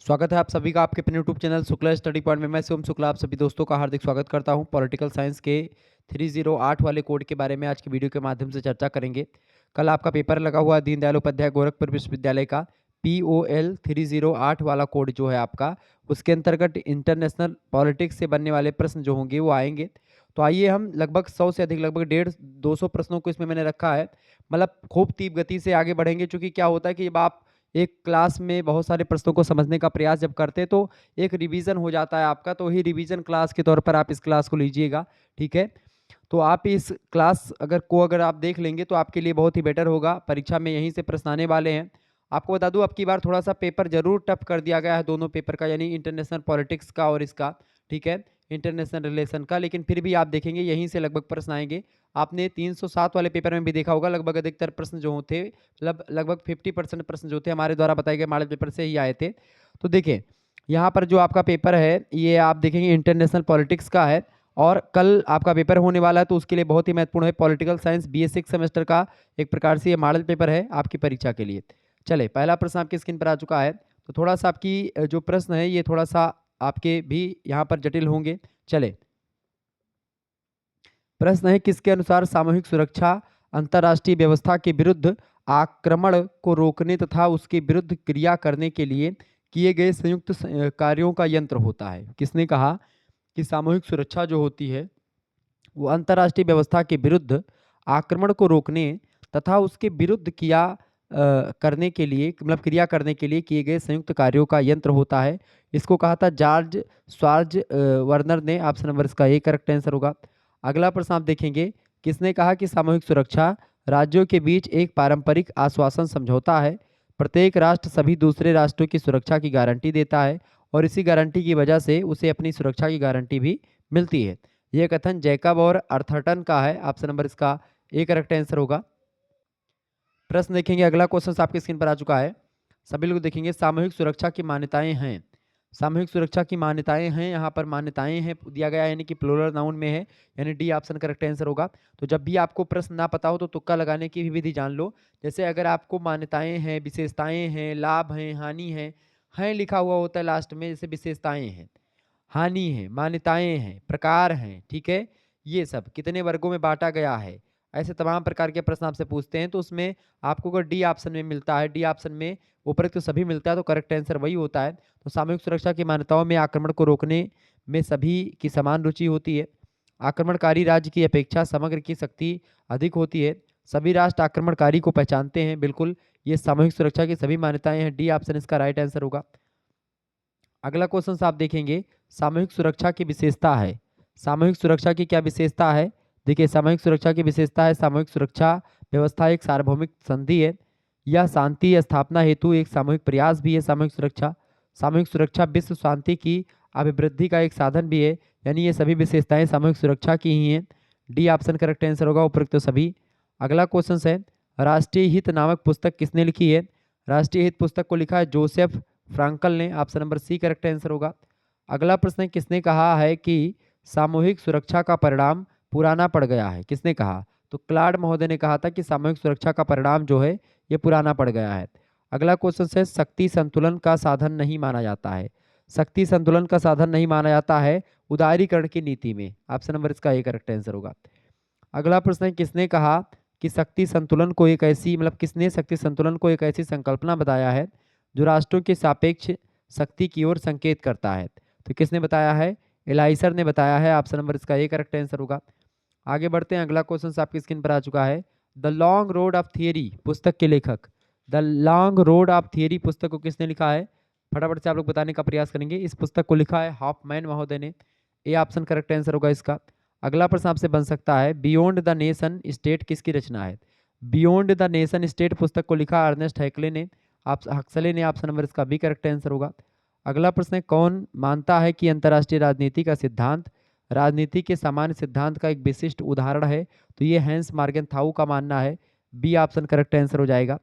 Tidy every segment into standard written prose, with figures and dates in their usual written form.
स्वागत है आप सभी का आपके अपने YouTube channel Shukla study point में। मैं शिवम शुक्ला आप सभी दोस्तों का हार्दिक स्वागत करता हूं। पॉलिटिकल साइंस के 308 वाले कोड के बारे में आज की वीडियो के माध्यम से चर्चा करेंगे। कल आपका पेपर लगा हुआ दीनदयाल उपाध्याय गोरखपुर विश्वविद्यालय का POL 308 वाला कोड जो है आपका, उसके अंतर्गत इंटरनेशनल पॉलिटिक्स से बनने वाले प्रश्न जो होंगे वो आएंगे। तो आइए हम लगभग 100 से अधिक, लगभग 150-200 प्रश्नों को इसमें मैंने रखा है। मतलब खूब तीव्र गति से आगे बढ़ेंगे, चूंकि क्या होता है कि जब आप एक क्लास में बहुत सारे प्रश्नों को समझने का प्रयास जब करते हैं तो एक रिवीजन हो जाता है आपका। तो ही रिवीजन क्लास के तौर पर आप इस क्लास को लीजिएगा, ठीक है। तो आप इस क्लास अगर आप देख लेंगे तो आपके लिए बहुत ही बेटर होगा। परीक्षा में यहीं से प्रश्न आने वाले हैं। आपको बता दूं, अब की बार थोड़ा सा पेपर जरूर टफ कर दिया गया है दोनों पेपर का, यानी इंटरनेशनल पॉलिटिक्स का और इसका, ठीक है, इंटरनेशनल रिलेशन का। लेकिन फिर भी आप देखेंगे यहीं से लगभग प्रश्न आएंगे। आपने 307 वाले पेपर में भी देखा होगा, लगभग अधिकतर प्रश्न जो थे, लगभग 50% प्रश्न जो थे हमारे द्वारा बताए गए मॉडल पेपर से ही आए थे। तो देखिए यहाँ पर जो आपका पेपर है ये आप देखेंगे इंटरनेशनल पॉलिटिक्स का है, और कल आपका पेपर होने वाला है, तो उसके लिए बहुत ही महत्वपूर्ण है। पॉलिटिकल साइंस BA 6 सेमेस्टर का एक प्रकार से ये मॉडल पेपर है आपकी परीक्षा के लिए। चले, पहला प्रश्न आपकी स्क्रीन पर आ चुका है। तो थोड़ा सा आपकी जो प्रश्न है ये थोड़ा सा आपके भी यहाँ पर जटिल होंगे। चले, प्रश्न है, किसके अनुसार सामूहिक सुरक्षा अंतर्राष्ट्रीय व्यवस्था के विरुद्ध आक्रमण को रोकने तथा उसके विरुद्ध क्रिया करने के लिए किए गए संयुक्त कार्यों का यंत्र होता है। किसने कहा कि सामूहिक सुरक्षा जो होती है वो अंतर्राष्ट्रीय व्यवस्था के विरुद्ध आक्रमण को रोकने तथा उसके विरुद्ध करने के लिए, मतलब क्रिया करने के लिए किए गए संयुक्त कार्यों का यंत्र होता है। इसको कहा था जॉर्ज स्वार्ज वर्नर ने। ऑप्शन नंबर इसका ए करेक्ट आंसर होगा। अगला प्रश्न आप देखेंगे, किसने कहा कि सामूहिक सुरक्षा राज्यों के बीच एक पारंपरिक आश्वासन समझौता है। प्रत्येक राष्ट्र सभी दूसरे राष्ट्रों की सुरक्षा की गारंटी देता है और इसी गारंटी की वजह से उसे अपनी सुरक्षा की गारंटी भी मिलती है। यह कथन जैकब और अर्थर्टन का है। ऑप्शन नंबर इसका ए करेक्ट आंसर होगा। प्रश्न देखेंगे, अगला क्वेश्चन आपकी स्क्रीन पर आ चुका है। सभी लोग देखेंगे, सामूहिक सुरक्षा की मान्यताएं हैं। सामूहिक सुरक्षा की मान्यताएं हैं, यहाँ पर मान्यताएं हैं दिया गया है, यानी कि प्लूरल नाउन में है, यानी डी ऑप्शन करेक्ट आंसर होगा। तो जब भी आपको प्रश्न ना पता हो तो तुक्का लगाने की भी विधि जान लो। जैसे अगर आपको मान्यताएं हैं, विशेषताएं हैं, लाभ हैं, हानि है लिखा हुआ होता है लास्ट में, जैसे विशेषताएं हैं, हानि है, मान्यताएं हैं, प्रकार हैं, ठीक है, ये सब कितने वर्गों में बांटा गया है, ऐसे तमाम प्रकार के प्रश्न आपसे पूछते हैं। तो उसमें आपको अगर डी ऑप्शन में मिलता है, डी ऑप्शन में ऊपर तो सभी मिलता है, तो करेक्ट आंसर वही होता है। तो सामूहिक सुरक्षा की मान्यताओं में आक्रमण को रोकने में सभी की समान रुचि होती है। आक्रमणकारी राज्य की अपेक्षा समग्र की शक्ति अधिक होती है। सभी राष्ट्र आक्रमणकारी को पहचानते हैं। बिल्कुल, ये सामूहिक सुरक्षा की सभी मान्यताएं हैं। डी ऑप्शन इसका राइट आंसर होगा। अगला क्वेश्चन आप देखेंगे, सामूहिक सुरक्षा की विशेषता है। सामूहिक सुरक्षा की क्या विशेषता है? देखिए, सामूहिक सुरक्षा की विशेषता है, सामूहिक सुरक्षा व्यवस्था एक सार्वभौमिक संधि है। यह शांति स्थापना हेतु एक सामूहिक प्रयास भी है। सामूहिक सुरक्षा विश्व शांति की अभिवृद्धि का एक साधन भी है। यानी ये सभी विशेषताएं सामूहिक सुरक्षा की ही हैं। डी ऑप्शन करेक्ट आंसर होगा उपरोक्त तो सभी। अगला क्वेश्चन है, राष्ट्रीय हित नामक पुस्तक किसने लिखी है? राष्ट्रीय हित पुस्तक को लिखा है जोसेफ फ्रांकल ने। Option number C correct answer होगा। अगला प्रश्न, किसने कहा है कि सामूहिक सुरक्षा का परिणाम पुराना पड़ गया है? किसने कहा? तो क्लाड महोदय ने कहा था कि सामूहिक सुरक्षा का परिणाम जो है ये पुराना पड़ गया है। अगला क्वेश्चन है, शक्ति संतुलन का साधन नहीं माना जाता है। शक्ति संतुलन का साधन नहीं माना जाता है उदारीकरण की नीति में। ऑप्शन नंबर इसका ए करेक्ट आंसर होगा। अगला प्रश्न है, किसने कहा कि शक्ति संतुलन को एक ऐसी, मतलब किसने शक्ति संतुलन को एक ऐसी संकल्पना बताया है जो राष्ट्रों के सापेक्ष शक्ति की ओर संकेत करता है? तो किसने बताया है? एलाइसर ने बताया है। ऑप्शन नंबर इसका ए करेक्ट आंसर होगा। आगे बढ़ते हैं, अगला क्वेश्चन आपकी स्क्रीन पर आ चुका है। The long road of theory पुस्तक के लेखक, the long road of theory पुस्तक को किसने लिखा है? फटाफट से आप लोग बताने का प्रयास करेंगे। इस पुस्तक को लिखा है हॉफमैन महोदय ने। ए ऑप्शन करेक्ट आंसर होगा इसका। अगला प्रश्न आपसे बन सकता है, बियॉन्ड द नेशन स्टेट किसकी रचना है? बियॉन्ड द नेशन स्टेट पुस्तक को लिखा अर्नेस्ट हैक्ले ने। हक्सले ने। ऑप्शन नंबर इसका बी करेक्ट आंसर होगा। अगला प्रश्न है, कौन मानता है कि अंतर्राष्ट्रीय राजनीति का सिद्धांत राजनीति के सामान्य सिद्धांत का एक विशिष्ट उदाहरण है? तो ये हैंस मार्गेनथाउ का मानना है। बी ऑप्शन करेक्ट आंसर हो जाएगा।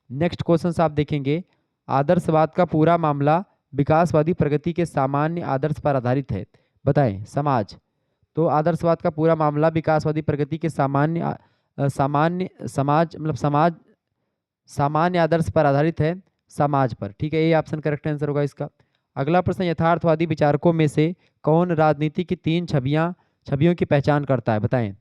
नेक्स्ट क्वेश्चन आप देखेंगे, आदर्शवाद का पूरा मामला विकासवादी प्रगति के सामान्य आदर्श पर आधारित है। बताएं, समाज। तो आदर्शवाद का पूरा मामला विकासवादी प्रगति के सामान्य समाज, मतलब समाज सामान्य आदर्श पर आधारित है। समाज पर। ठीक है, ये ऑप्शन करेक्ट आंसर होगा इसका। अगला प्रश्न, यथार्थवादी विचारकों में से कौन राजनीति की तीन छवियों की पहचान करता है, बताएं।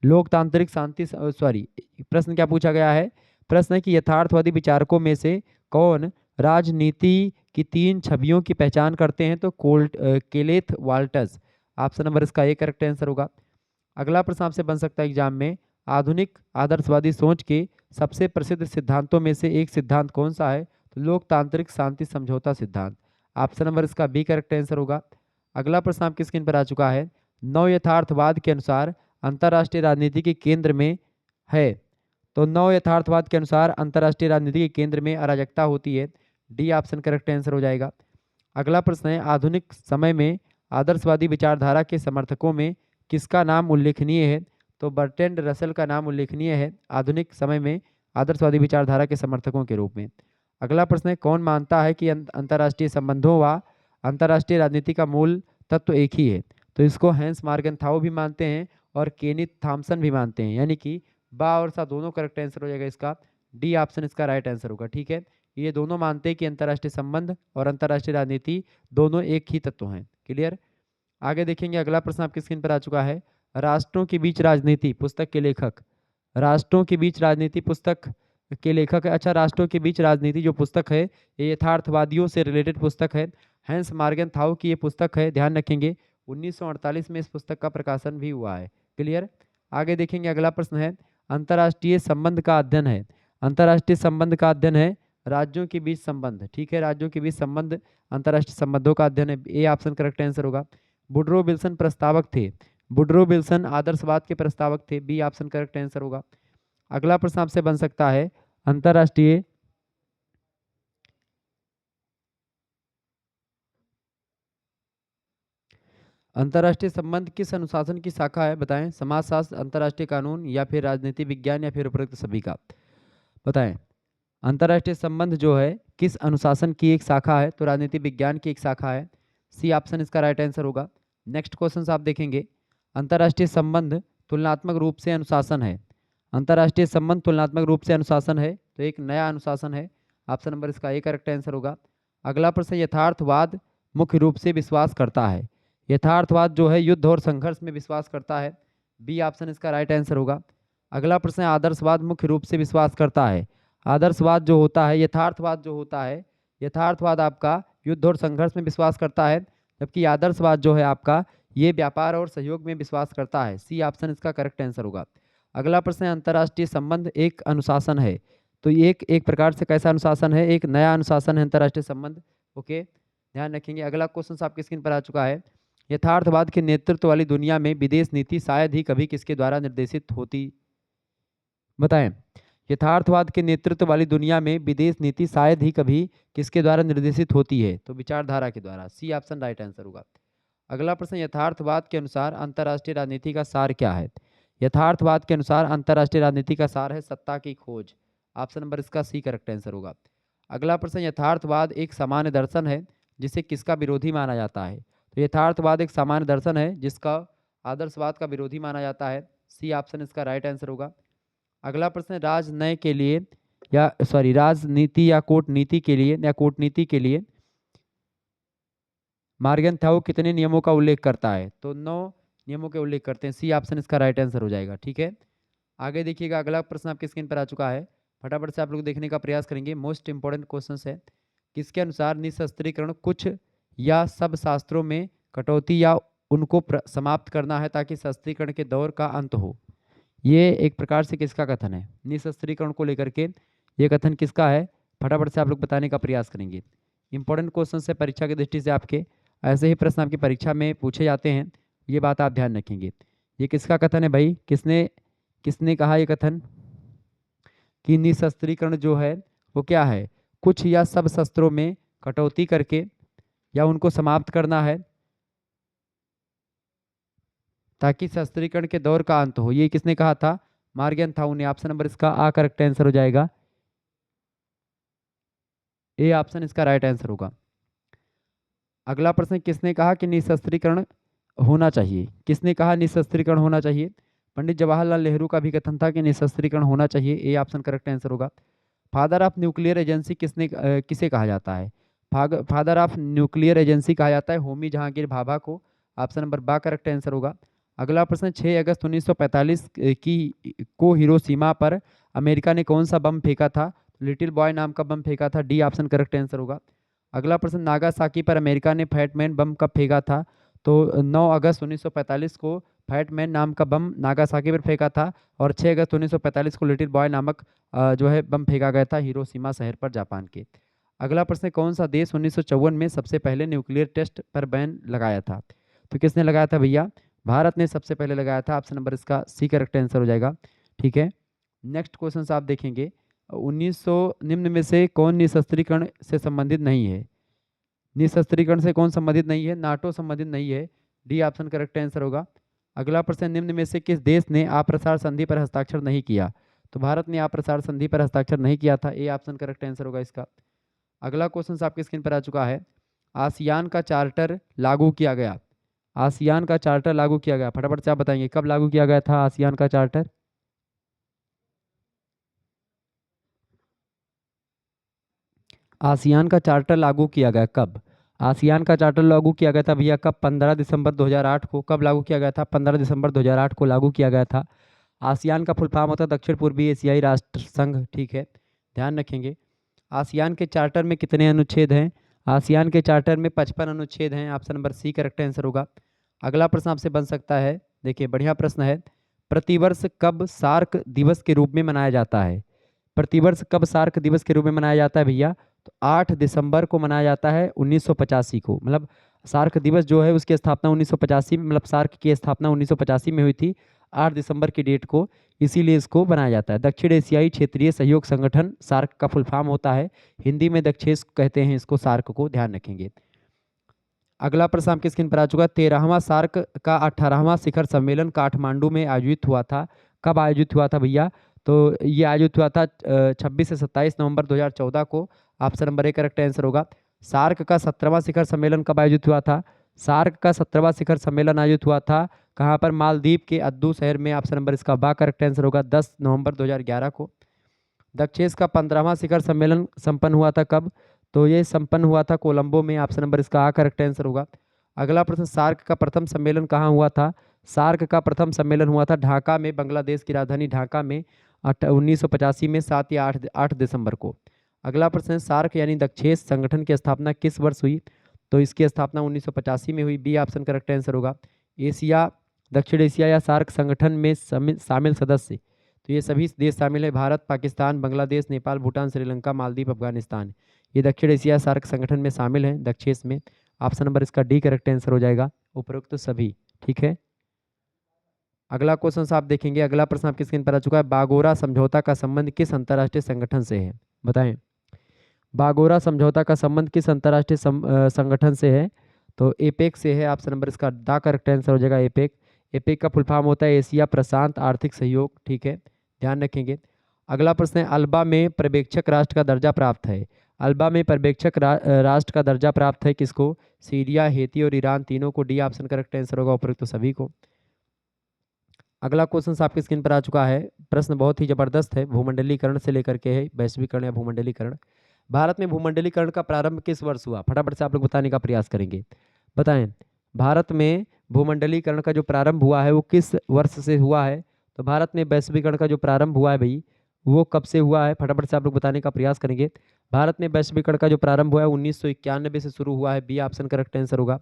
लोकतांत्रिक शांति सॉरी, प्रश्न क्या पूछा गया है? प्रश्न है कि यथार्थवादी विचारकों में से कौन राजनीति की तीन छवियों की पहचान करते हैं, तो केलेथ वाल्टर्स। ऑप्शन नंबर इसका ए करेक्ट आंसर होगा। अगला प्रश्न आपसे बन सकता है एग्जाम में, आधुनिक आदर्शवादी सोच के सबसे प्रसिद्ध सिद्धांतों में से एक सिद्धांत कौन सा है, तो लोकतांत्रिक शांति समझौता सिद्धांत। ऑप्शन नंबर इसका बी करेक्ट आंसर होगा। अगला प्रश्न आपकी स्क्रीन पर आ चुका है, नव यथार्थवाद के अनुसार अंतर्राष्ट्रीय राजनीति के केंद्र में है, तो नव यथार्थवाद के अनुसार अंतर्राष्ट्रीय राजनीति के केंद्र में अराजकता होती है। डी ऑप्शन करेक्ट आंसर हो जाएगा। अगला प्रश्न है, आधुनिक समय में आदर्शवादी विचारधारा के समर्थकों में किसका नाम उल्लेखनीय है, तो बर्ट्रैंड रसल का नाम उल्लेखनीय है आधुनिक समय में आदर्शवादी विचारधारा के समर्थकों के रूप में। अगला प्रश्न है, कौन मानता है कि अंतर्राष्ट्रीय संबंधों व अंतर्राष्ट्रीय राजनीति का मूल तत्व एक ही है, तो इसको हैंस मार्गनथाउ भी मानते हैं और केनिथ थॉमसन भी मानते हैं, यानी कि बा और सा दोनों करेक्ट आंसर हो जाएगा इसका। डी ऑप्शन इसका राइट आंसर होगा। ठीक है, ये दोनों मानते हैं कि अंतर्राष्ट्रीय संबंध और अंतर्राष्ट्रीय राजनीति दोनों एक ही तत्व हैं। क्लियर। आगे देखेंगे, अगला प्रश्न आपकी स्क्रीन पर आ चुका है, राष्ट्रों के बीच राजनीति पुस्तक के लेखक, राष्ट्रों के बीच राजनीति पुस्तक के लेखक है। अच्छा, राष्ट्रों के बीच राजनीति जो पुस्तक है ये यथार्थवादियों से रिलेटेड पुस्तक है, हैंस मार्गनथाउ की ये पुस्तक है, ध्यान रखेंगे 1948 में इस पुस्तक का प्रकाशन भी हुआ है। क्लियर। आगे देखेंगे, अगला प्रश्न है, अंतर्राष्ट्रीय संबंध का अध्ययन है, अंतर्राष्ट्रीय संबंध का अध्ययन है राज्यों के बीच संबंध। ठीक है, राज्यों के बीच संबंध अंतर्राष्ट्रीय संबंधों का अध्ययन है, ए ऑप्शन करेक्ट आंसर होगा। वुडरो विल्सन प्रस्तावक थे, वुडरो विल्सन आदर्शवाद के प्रस्तावक थे, बी ऑप्शन करेक्ट आंसर होगा। अगला प्रश्न आपसे बन सकता है, अंतर्राष्ट्रीय अंतर्राष्ट्रीय संबंध किस अनुशासन की शाखा है, बताएं। समाजशास्त्र, अंतर्राष्ट्रीय कानून, या फिर राजनीति विज्ञान, या फिर उपरोक्त सभी का, बताएं। अंतर्राष्ट्रीय संबंध जो है किस अनुशासन की एक शाखा है, तो राजनीति विज्ञान की एक शाखा है, सी ऑप्शन इसका राइट आंसर होगा। नेक्स्ट क्वेश्चन आप देखेंगे, अंतर्राष्ट्रीय संबंध तुलनात्मक रूप से अनुशासन है, अंतर्राष्ट्रीय संबंध तुलनात्मक रूप से अनुशासन है, तो एक नया अनुशासन है, ऑप्शन नंबर इसका ए करेक्ट आंसर होगा। अगला प्रश्न, यथार्थवाद मुख्य रूप से विश्वास करता है, यथार्थवाद जो है युद्ध और संघर्ष में विश्वास करता है, बी ऑप्शन इसका राइट आंसर होगा। अगला प्रश्न, आदर्शवाद मुख्य रूप से विश्वास करता है, आदर्शवाद जो होता है, यथार्थवाद जो होता है, यथार्थवाद आपका युद्ध और संघर्ष में विश्वास करता है, जबकि आदर्शवाद जो है आपका ये व्यापार और सहयोग में विश्वास करता है, सी ऑप्शन इसका करेक्ट आंसर होगा। अगला प्रश्न है, अंतर्राष्ट्रीय संबंध एक अनुशासन है, तो ये एक प्रकार से कैसा अनुशासन है, एक नया अनुशासन है अंतर्राष्ट्रीय संबंध। ओके, ध्यान रखेंगे। अगला क्वेश्चन आपकी स्क्रीन पर आ चुका है, यथार्थवाद के नेतृत्व वाली दुनिया में विदेश नीति शायद ही कभी किसके द्वारा निर्देशित होती, बताएं। यथार्थवाद के नेतृत्व वाली दुनिया में विदेश नीति शायद ही कभी किसके द्वारा निर्देशित होती है, तो विचारधारा के द्वारा, सी ऑप्शन राइट आंसर होगा। अगला प्रश्न, यथार्थवाद के अनुसार अंतर्राष्ट्रीय राजनीति का सार क्या है, यथार्थवाद के अनुसार अंतर्राष्ट्रीय राजनीति का सार है सत्ता की खोज, ऑप्शन नंबर इसका सी करेक्ट आंसर होगा। अगला प्रश्न, यथार्थवाद एक सामान्य दर्शन है जिसे किसका विरोधी माना जाता है, तो यथार्थवाद एक सामान्य दर्शन है जिसका आदर्शवाद का विरोधी माना जाता है, सी ऑप्शन इसका राइट आंसर होगा। अगला प्रश्न, राजनय के लिए राजनीति या कूटनीति के लिए मार्गनथाउ कितने नियमों का उल्लेख करता है, तो 9 नियमों के उल्लेख करते हैं, सी ऑप्शन इसका राइट आंसर हो जाएगा। ठीक है, आगे देखिएगा, अगला प्रश्न आपकी स्क्रीन पर आ चुका है, फटाफट से आप लोग देखने का प्रयास करेंगे, मोस्ट इंपॉर्टेंट क्वेश्चन है। किसके अनुसार निशस्त्रीकरण कुछ या सब शास्त्रों में कटौती या उनको समाप्त करना है ताकि शस्त्रीकरण के दौर का अंत हो, ये एक प्रकार से किसका कथन है, निशस्त्रीकरण को लेकर के ये कथन किसका है, फटाफट से आप लोग बताने का प्रयास करेंगे। इंपॉर्टेंट क्वेश्चन है परीक्षा की दृष्टि से, आपके ऐसे ही प्रश्न आपकी परीक्षा में पूछे जाते हैं, ये बात आप ध्यान रखेंगे। ये किसका कथन है भाई, किसने कहा ये कथन कि निशस्त्रीकरण जो है वो क्या है, कुछ या सब शस्त्रों में कटौती करके या उनको समाप्त करना है ताकि शस्त्रीकरण के दौर का अंत हो, ये किसने कहा था, मार्गनथाउ ने, ऑप्शन नंबर इसका आ करेक्ट आंसर हो जाएगा, ए ऑप्शन इसका राइट आंसर होगा। अगला प्रश्न, किसने कहा कि निशस्त्रीकरण होना चाहिए, किसने कहा निशस्त्रीकरण होना चाहिए, पंडित जवाहरलाल नेहरू का भी कथन था कि निशस्त्रीकरण होना चाहिए, ए ऑप्शन करेक्ट आंसर होगा। फादर ऑफ न्यूक्लियर एजेंसी किसे कहा जाता है? फादर ऑफ न्यूक्लियर एजेंसी कहा जाता है होमी जहांगीर भाभा को। ऑप्शन नंबर बा करेक्ट आंसर होगा। अगला प्रश्न, 6 अगस्त 1945 को हिरोशिमा पर अमेरिका ने कौन सा बम फेंका था? लिटिल बॉय नाम का बम फेंका था। डी ऑप्शन करेक्ट आंसर होगा। अगला प्रश्न, नागासाकी पर अमेरिका ने फैटमैन बम कब फेंका था? तो 9 अगस्त 1945 को फैटमैन नाम का बम नागासाकी पर फेंका था, और 6 अगस्त 1945 को लिटिल बॉय नामक जो है बम फेंका गया था हिरोशिमा शहर पर जापान के। अगला प्रश्न, कौन सा देश 1954 में सबसे पहले न्यूक्लियर टेस्ट पर बैन लगाया था? तो किसने लगाया था भैया? भारत ने सबसे पहले लगाया था। ऑप्शन नंबर इसका सी करेक्ट आंसर हो जाएगा। ठीक है, नेक्स्ट क्वेश्चन आप देखेंगे, 1900 निम्न में से कौन निशस्त्रीकरण से संबंधित नहीं है? निशस्त्रीकरण से कौन संबंधित नहीं है? नाटो संबंधित नहीं है। डी ऑप्शन करेक्ट आंसर होगा। अगला प्रश्न, निम्न में से किस देश ने अप्रसार संधि पर हस्ताक्षर नहीं किया? तो भारत ने अप्रसार संधि पर हस्ताक्षर नहीं किया था। ए ऑप्शन करेक्ट आंसर होगा इसका। अगला क्वेश्चन आपकी स्क्रीन पर आ चुका है, आसियान का चार्टर लागू किया गया। आसियान का चार्टर लागू किया गया, फटाफट से आप बताएंगे कब लागू किया गया था आसियान का चार्टर? आसियान का चार्टर लागू किया गया कब? आसियान का चार्टर लागू किया गया था भैया कब? 15 दिसंबर 2008 को। कब लागू किया गया था? 15 दिसंबर 2008 को लागू किया गया था। आसियान का फुल फॉर्म होता है दक्षिण पूर्वी एशियाई राष्ट्र संघ। ठीक है, ध्यान रखेंगे। आसियान के चार्टर में कितने अनुच्छेद हैं? आसियान के चार्टर में 55 अनुच्छेद हैं। Option number C correct answer होगा। अगला प्रश्न आपसे बन सकता है, देखिए बढ़िया प्रश्न है, प्रतिवर्ष कब सार्क दिवस के रूप में मनाया जाता है? प्रतिवर्ष कब सार्क दिवस के रूप में मनाया जाता है भैया? तो 8 दिसंबर को मनाया जाता है 1985 को। मतलब सार्क दिवस जो है उसकी स्थापना 1985 में, मतलब सार्क की स्थापना 1985 में हुई थी 8 दिसंबर की डेट को, इसीलिए इसको बनाया जाता है। दक्षिण एशियाई क्षेत्रीय सहयोग संगठन सार्क का फुल फॉर्म होता है, हिंदी में दक्षेस कहते हैं इसको, सार्क को, ध्यान रखेंगे। अगला प्रश्न आपकी स्क्रीन पर आ चुका है, 13वां सार्क का 18वां शिखर सम्मेलन काठमांडू में आयोजित हुआ था। कब आयोजित हुआ था भैया? तो ये आयोजित हुआ था 26 से 27 नवंबर 2014 को। Option number A correct answer होगा। सार्क का 17वां शिखर सम्मेलन कब आयोजित हुआ था? सार्क का 17वां शिखर सम्मेलन आयोजित हुआ था कहाँ पर? मालदीव के अद्दू शहर में। ऑप्शन नंबर इसका बा करेक्ट आंसर होगा, 10 नवंबर 2011 को। दक्षेस का 15वां शिखर सम्मेलन संपन्न हुआ था कब? तो ये संपन्न हुआ था कोलंबो में। ऑप्शन नंबर इसका आ करेक्ट आंसर होगा। अगला प्रश्न, सार्क का प्रथम सम्मेलन कहाँ हुआ था? सार्क का प्रथम सम्मेलन हुआ था ढाका में, बांग्लादेश की राजधानी ढाका में 1985 में 7 या 8 दिसंबर को। अगला प्रश्न है, सार्क यानी दक्षेस संगठन की स्थापना किस वर्ष हुई? तो इसकी स्थापना 1985 में हुई। बी ऑप्शन करेक्ट आंसर होगा। एशिया, दक्षिण एशिया या सार्क संगठन में शामिल सदस्य, तो ये सभी देश शामिल है, भारत, पाकिस्तान, बांग्लादेश, नेपाल, भूटान, श्रीलंका, मालदीव, अफगानिस्तान। ये दक्षिण एशिया सार्क संगठन में शामिल हैं, दक्षेस में। ऑप्शन नंबर इसका डी करेक्ट आंसर हो जाएगा, उपरोक्त तो सभी। ठीक है, अगला क्वेश्चन आप देखेंगे, अगला प्रश्न आपकी स्क्रीन पर आ चुका है, बागोरा समझौता का संबंध किस अंतर्राष्ट्रीय संगठन से है? बताएं, बागोरा समझौता का संबंध किस अंतर्राष्ट्रीय संगठन से है? तो एपेक से है। ऑप्शन नंबर इसका दा करेक्ट आंसर हो जाएगा, एपेक। एपेक का फुल फॉर्म होता है एशिया प्रशांत आर्थिक सहयोग। ठीक है, ध्यान रखेंगे। अगला प्रश्न है, अल्बा में पर्यवेक्षक राष्ट्र का दर्जा प्राप्त है। अल्बा में पर्यवेक्षक राष्ट्र का दर्जा प्राप्त है किसको? सीरिया, हेती और ईरान, तीनों को। डी ऑप्शन करेक्ट आंसर होगा, उपरोक्त तो सभी को। अगला क्वेश्चन आपकी स्क्रीन पर आ चुका है, प्रश्न बहुत ही जबरदस्त है, भूमंडलीकरण से लेकर के है, वैश्वीकरण या भूमंडलीकरण। भारत में भूमंडलीकरण का प्रारंभ किस वर्ष हुआ? फटाफट से आप लोग बताने का प्रयास करेंगे, बताएं। भारत में भूमंडलीकरण का जो प्रारंभ हुआ है वो किस वर्ष से हुआ है? तो भारत में वैश्वीकरण का जो प्रारंभ हुआ है भाई, वो कब से हुआ है? फटाफट से आप लोग बताने का प्रयास करेंगे। भारत में वैश्वीकरण का जो प्रारंभ हुआ है 1991 से शुरू हुआ है। बी ऑप्शन करेक्ट आंसर होगा।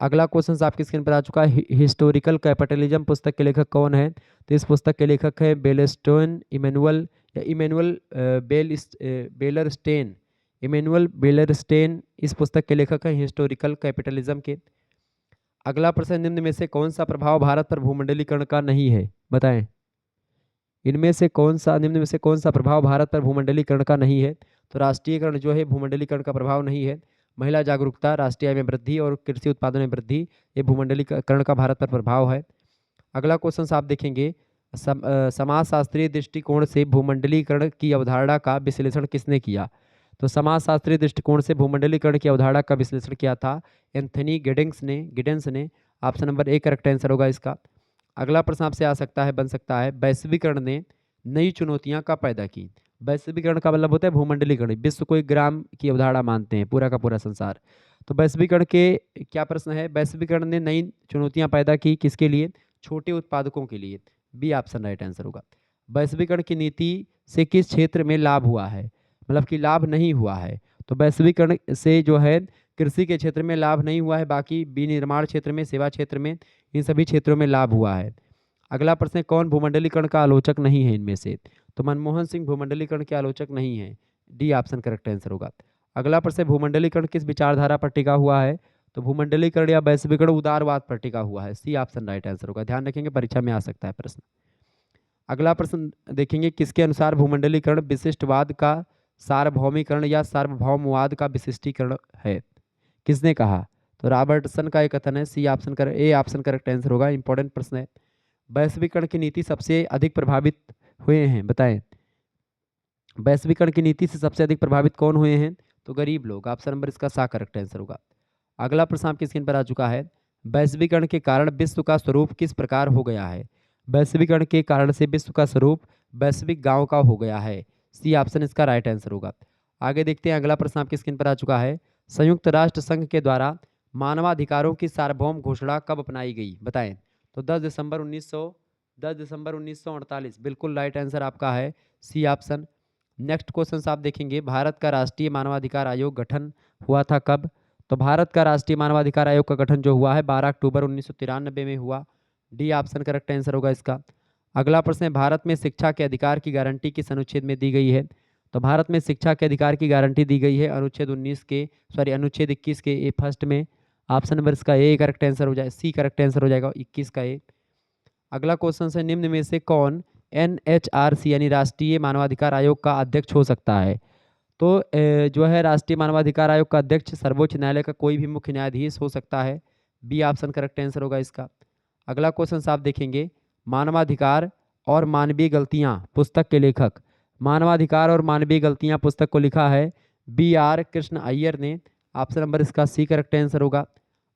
अगला क्वेश्चन आपकी स्क्रीन पर आ चुका है, हिस्टोरिकल कैपिटलिज्म पुस्तक के लेखक कौन है? तो इस पुस्तक के लेखक है बेलस्टोन इमेनुअल, या इमेनुअल बेलरस्टेन। इमेनुअल बेलरस्टेन इस पुस्तक के लेखक हैं हिस्टोरिकल कैपिटलिज्म के। अगला प्रश्न, निम्न में से कौन सा प्रभाव भारत पर भूमंडलीकरण का नहीं है? बताएं, इनमें से कौन सा, निम्न में से कौन सा प्रभाव भारत पर भूमंडलीकरण का नहीं है? तो राष्ट्रीयकरण जो है भूमंडलीकरण का प्रभाव नहीं है। महिला जागरूकता, राष्ट्रीय आय में वृद्धि और कृषि उत्पादन में वृद्धि, ये भूमंडलीकरण का भारत पर प्रभाव है। अगला क्वेश्चन आप देखेंगे, समाजशास्त्रीय दृष्टिकोण से भूमंडलीकरण की अवधारणा का विश्लेषण किसने किया? तो समाजशास्त्रीय दृष्टिकोण से भूमंडलीकरण की अवधारणा का विश्लेषण किया था एंथनी गिडेंस ने। Option number A correct answer होगा इसका। अगला प्रश्न आपसे आ सकता है, बन सकता है, वैश्वीकरण ने नई चुनौतियां कब पैदा की? वैश्वीकरण का मतलब होता है भूमंडलीकरण। विश्व को एक ग्राम की अवधारणा मानते हैं, पूरा का पूरा संसार। तो वैश्वीकरण के क्या प्रश्न है? वैश्वीकरण ने नई चुनौतियां पैदा की, किसके लिए? छोटे उत्पादकों के लिए। बी ऑप्शन राइट आंसर होगा। वैश्वीकरण की नीति से किस क्षेत्र में लाभ हुआ है? मतलब कि लाभ नहीं हुआ है। तो वैश्वीकरण से जो है कृषि के क्षेत्र में लाभ नहीं हुआ है, बाकी विनिर्माण क्षेत्र में, सेवा क्षेत्र में, इन सभी क्षेत्रों में लाभ हुआ है। अगला प्रश्न है, कौन भूमंडलीकरण का आलोचक नहीं है इनमें से? तो मनमोहन सिंह भूमंडलीकरण के आलोचक नहीं है। डी ऑप्शन करेक्ट आंसर होगा। अगला प्रश्न है, भूमंडलीकरण किस विचारधारा पर टिका हुआ है? तो भूमंडलीकरण या वैश्वीकरण उदारवाद पर टिका हुआ है। सी ऑप्शन राइट आंसर होगा। ध्यान रखेंगे, परीक्षा में आ सकता है प्रश्न। अगला प्रश्न देखेंगे, किसके अनुसार भूमंडलीकरण विशिष्टवाद का सार्वभौमिकरण या सार्वभौमवाद का विशिष्टीकरण है? किसने कहा? तो रॉबर्टसन का एक कथन है। सी ऑप्शन कर ए ऑप्शन करेक्ट आंसर होगा। इंपॉर्टेंट प्रश्न है। वैश्वीकरण की नीति सबसे अधिक प्रभावित हुए हैं, बताएं। वैश्वीकरण की नीति से सबसे अधिक प्रभावित कौन हुए हैं? तो गरीब लोग। ऑप्शन नंबर इसका सा करेक्ट आंसर होगा। अगला प्रश्न आपकी स्क्रीन पर आ चुका है, वैश्वीकरण के कारण विश्व का स्वरूप किस प्रकार हो गया है? वैश्वीकरण के कारण से विश्व का स्वरूप वैश्विक गांव का हो गया है। सी ऑप्शन इसका राइट आंसर होगा। आगे देखते हैं, अगला प्रश्न आपकी स्क्रीन पर आ चुका है, संयुक्त राष्ट्र संघ के द्वारा मानवाधिकारों की सार्वभौम घोषणा कब अपनाई गई? बताएं। तो 10 दिसंबर 1948 बिल्कुल राइट आंसर आपका है। C option. नेक्स्ट क्वेश्चन आप देखेंगे, भारत का राष्ट्रीय मानवाधिकार आयोग गठन हुआ था कब? तो भारत का राष्ट्रीय मानवाधिकार आयोग का गठन जो हुआ है 12 अक्टूबर 1993 में हुआ। डी ऑप्शन करेक्ट आंसर होगा इसका। अगला प्रश्न है, भारत में शिक्षा के अधिकार की गारंटी किस अनुच्छेद में दी गई है? तो भारत में शिक्षा के अधिकार की गारंटी दी गई है अनुच्छेद 21 के ए फर्स्ट में। ऑप्शन नंबर इसका ए करेक्ट आंसर हो जाए, सी करेक्ट आंसर हो जाएगा 21 का ए। अगला क्वेश्चन है, निम्न में से कौन एनएचआरसी यानी राष्ट्रीय मानवाधिकार आयोग का अध्यक्ष हो सकता है? तो जो है राष्ट्रीय मानवाधिकार आयोग का अध्यक्ष सर्वोच्च न्यायालय का कोई भी मुख्य न्यायाधीश हो सकता है। बी ऑप्शन करेक्ट आंसर होगा इसका। अगला क्वेश्चन आप देखेंगे, मानवाधिकार और मानवीय गलतियां पुस्तक के लेखक। मानवाधिकार और मानवीय गलतियां पुस्तक को लिखा है बी आर कृष्ण अय्यर ने। ऑप्शन नंबर इसका सी करेक्ट आंसर होगा।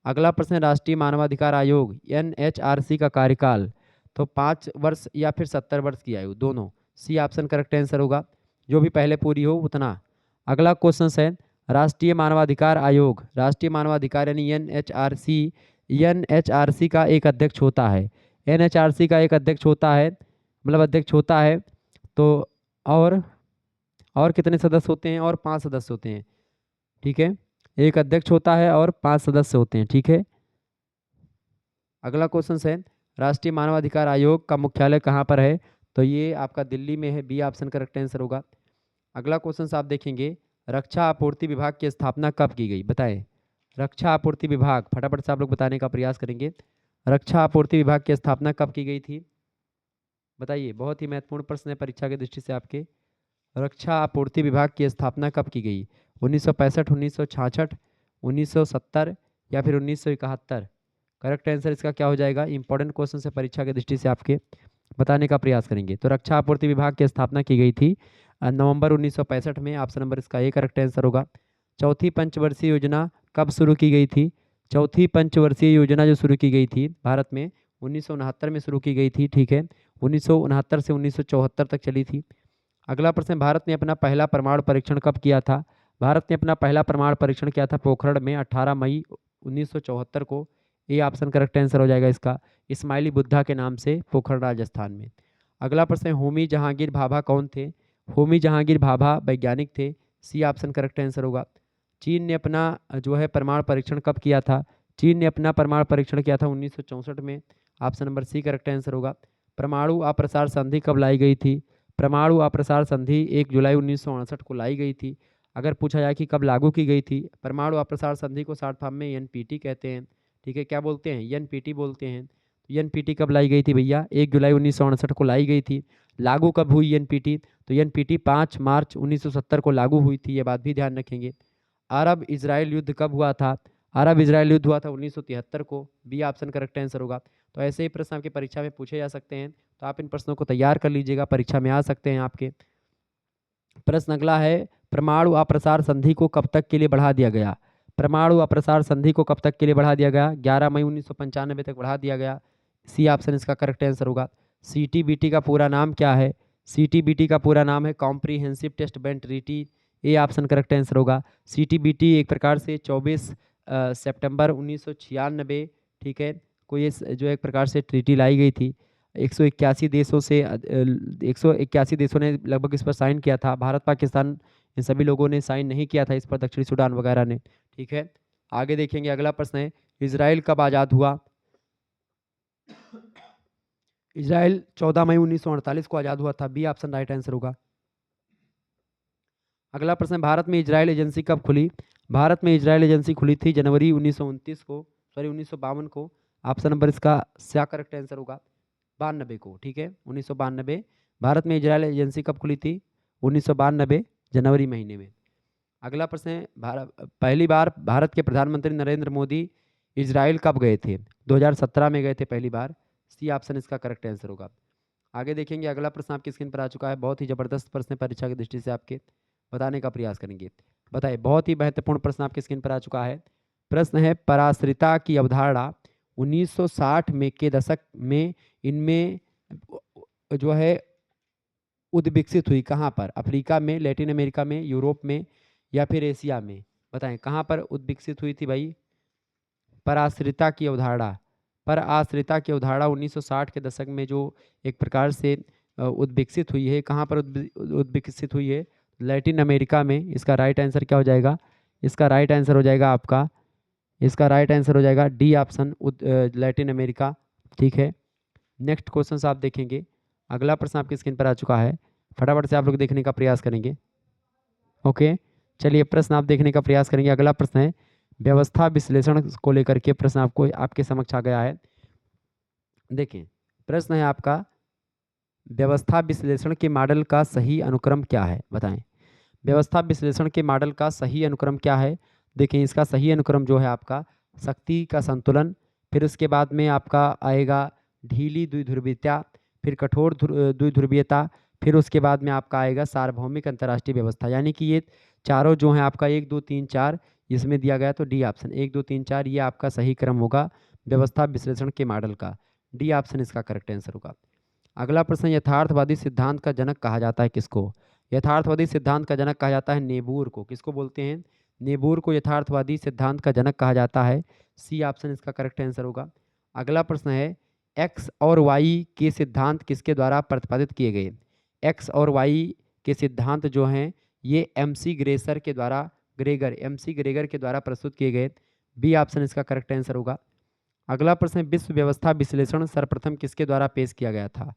अगला प्रश्न, राष्ट्रीय मानवाधिकार आयोग एनएचआरसी का कार्यकाल। तो 5 वर्ष या फिर 70 वर्ष की आयु, दोनों। सी ऑप्शन करेक्ट आंसर होगा, जो भी पहले पूरी हो उतना। अगला क्वेश्चन है, राष्ट्रीय मानवाधिकार आयोग, राष्ट्रीय मानवाधिकार यानी एनएचआरसी का एक अध्यक्ष होता है। एनएचआरसी का एक अध्यक्ष होता है, मतलब अध्यक्ष होता है। तो और कितने सदस्य होते हैं? और 5 सदस्य होते हैं। ठीक है, एक अध्यक्ष होता है और 5 सदस्य होते हैं। ठीक है। अगला क्वेश्चन है, राष्ट्रीय मानवाधिकार आयोग का मुख्यालय कहाँ पर है? तो ये आपका दिल्ली में है। बी ऑप्शन करेक्ट आंसर होगा। अगला क्वेश्चन आप देखेंगे, रक्षा आपूर्ति विभाग की स्थापना कब की गई? बताएं। रक्षा आपूर्ति विभाग, फटाफट से आप लोग बताने का प्रयास करेंगे। रक्षा आपूर्ति विभाग की स्थापना कब की गई थी? बताइए, बहुत ही महत्वपूर्ण प्रश्न है परीक्षा की दृष्टि से आपके। रक्षा आपूर्ति विभाग की स्थापना कब की गई? 1965, 1966, 1970 या फिर 1971? करेक्ट आंसर इसका क्या हो जाएगा? इंपॉर्टेंट क्वेश्चन है परीक्षा की दृष्टि से आपके, बताने का प्रयास करेंगे। तो रक्षा आपूर्ति विभाग की स्थापना की गई थी नवंबर 1965 में। ऑप्शन नंबर इसका ए करेक्ट आंसर होगा। चौथी पंचवर्षीय योजना कब शुरू की गई थी? चौथी पंचवर्षीय योजना जो शुरू की गई थी भारत में 1969 में शुरू की गई थी। ठीक है, 1969 से 1974 तक चली थी। अगला प्रश्न, भारत ने अपना पहला परमाणु परीक्षण कब किया था? भारत ने अपना पहला परमाणु परीक्षण किया था पोखरण में 18 मई 1974 को। ये ऑप्शन करेक्ट आंसर हो जाएगा इसका, इस्माइली बुद्धा के नाम से, पोखरण राजस्थान में। अगला प्रश्न, होमी जहांगीर भाभा कौन थे? होमी जहांगीर भाभा वैज्ञानिक थे। सी ऑप्शन करेक्ट आंसर होगा। चीन ने अपना जो है परमाणु परीक्षण कब किया था? चीन ने अपना परमाणु परीक्षण किया था 1964 में। Option number C correct answer होगा। परमाणु अप्रसार संधि कब लाई गई थी? परमाणु अप्रसार संधि 1 जुलाई 1968 को लाई गई थी। अगर पूछा जाए कि कब लागू की गई थी, परमाणु अप्रसार संधि को शॉर्ट फॉर्म में एनपीटी कहते हैं। ठीक है, क्या बोलते हैं? एनपीटी बोलते हैं। एनपीटी कब लाई गई थी भैया? 1 जुलाई 1968 को लाई गई थी। लागू कब हुई एनपीटी? तो एनपीटी 5 मार्च 1970 को लागू हुई थी, ये बात भी ध्यान रखेंगे। अरब इजराइल युद्ध कब हुआ था? अरब इजराइल युद्ध हुआ था 1973 को। बी ऑप्शन करेक्ट आंसर होगा। तो ऐसे ही प्रश्न आपकी परीक्षा में पूछे जा सकते हैं, तो आप इन प्रश्नों को तैयार कर लीजिएगा, परीक्षा में आ सकते हैं आपके। प्रश्न अगला है, परमाणु अप्रसार संधि को कब तक के लिए बढ़ा दिया गया? परमाणु अप्रसार संधि को कब तक के लिए बढ़ा दिया गया? 11 मई 1995 तक बढ़ा दिया गया। सी ऑप्शन इसका करेक्ट आंसर होगा। सीटीबीटी का पूरा नाम क्या है? CTBT का पूरा नाम है comprehensive test bank treaty. A option correct answer होगा। CTBT एक प्रकार से 24 सितंबर 1996, ठीक है, को ये जो एक प्रकार से ट्रीटी लाई गई थी। 181 देशों से 181 देशों ने लगभग इस पर साइन किया था। भारत पाकिस्तान इन सभी लोगों ने साइन नहीं किया था इस पर, दक्षिणी सूडान वगैरह ने, ठीक है। आगे देखेंगे, अगला प्रश्न है इजराइल कब आज़ाद हुआ। इजराइल 14 मई 1948 को आज़ाद हुआ था। बी ऑप्शन राइट आंसर होगा। अगला प्रश्न, भारत में इजराइल एजेंसी कब खुली। भारत में इजराइल एजेंसी खुली थी जनवरी 1929 को, सॉरी 1952 को। ऑप्शन नंबर इसका क्या करेक्ट आंसर होगा, 92 को, ठीक है, 1992। भारत में इजराइल एजेंसी कब खुली थी, 1992 जनवरी महीने में। अगला प्रश्न है, पहली बार भारत के प्रधानमंत्री नरेंद्र मोदी इजराइल कब गए थे। 2017 में गए थे पहली बार। सी ऑप्शन इसका करेक्ट आंसर होगा। आगे देखेंगे, अगला प्रश्न आपकी स्क्रीन पर आ चुका है। बहुत ही जबरदस्त प्रश्न है, परीक्षा की दृष्टि से आपके बताने का प्रयास करेंगे। बताइए, बहुत ही महत्वपूर्ण प्रश्न आपकी स्क्रीन पर आ चुका है। प्रश्न है, पराश्रिता की अवधारणा 1960 में के दशक में इनमें जो है उद्विकसित हुई कहाँ पर। अफ्रीका में, लैटिन अमेरिका में, यूरोप में या फिर एशिया में। बताएं कहाँ पर उद्विकसित हुई थी भाई पराश्रिता की अवधारणा। पराश्रिता की अवधारणा 1960 के दशक में जो एक प्रकार से उद्विकसित हुई है, कहाँ पर उद्विकसित हुई है, लैटिन अमेरिका में। इसका राइट आंसर क्या हो जाएगा, इसका राइट आंसर हो जाएगा आपका, इसका राइट आंसर हो जाएगा डी ऑप्शन, लैटिन अमेरिका, ठीक है। नेक्स्ट क्वेश्चन आप देखेंगे, अगला प्रश्न आपकी स्क्रीन पर आ चुका है, फटाफट से आप लोग देखने का प्रयास करेंगे। ओके, चलिए प्रश्न आप देखने का प्रयास करेंगे। अगला प्रश्न है, व्यवस्था विश्लेषण को लेकर के प्रश्न आपको आपके समक्ष आ गया है। देखें, प्रश्न है आपका, व्यवस्था विश्लेषण के मॉडल का सही अनुक्रम क्या है। बताएं, व्यवस्था विश्लेषण के मॉडल का सही अनुक्रम क्या है। देखें, इसका सही अनुक्रम जो है आपका शक्ति का संतुलन, फिर उसके बाद में आपका आएगा ढीली द्विध्रुवीयता, फिर कठोर द्विध्रुवीयता, फिर उसके बाद में आपका आएगा सार्वभौमिक अंतर्राष्ट्रीय व्यवस्था। यानी कि ये चारों जो है आपका 1 2 3 4 इसमें दिया गया, तो डी ऑप्शन 1 2 3 4 ये आपका सही क्रम होगा व्यवस्था विश्लेषण के मॉडल का। डी ऑप्शन इसका करेक्ट आंसर होगा। अगला प्रश्न, यथार्थवादी सिद्धांत का जनक कहा जाता है किसको। यथार्थवादी सिद्धांत का जनक कहा जाता है नेबूर को। किसको बोलते हैं, नेबूर को यथार्थवादी सिद्धांत का जनक कहा जाता है। सी ऑप्शन इसका करेक्ट आंसर होगा। अगला प्रश्न है, एक्स और वाई के सिद्धांत किसके द्वारा प्रतिपादित किए गए। एक्स और वाई के सिद्धांत जो हैं ये MC ग्रेगर के द्वारा प्रस्तुत किए गए। बी ऑप्शन इसका करेक्ट आंसर होगा। अगला प्रश्न, विश्व व्यवस्था विश्लेषण सर्वप्रथम किसके द्वारा पेश किया गया था।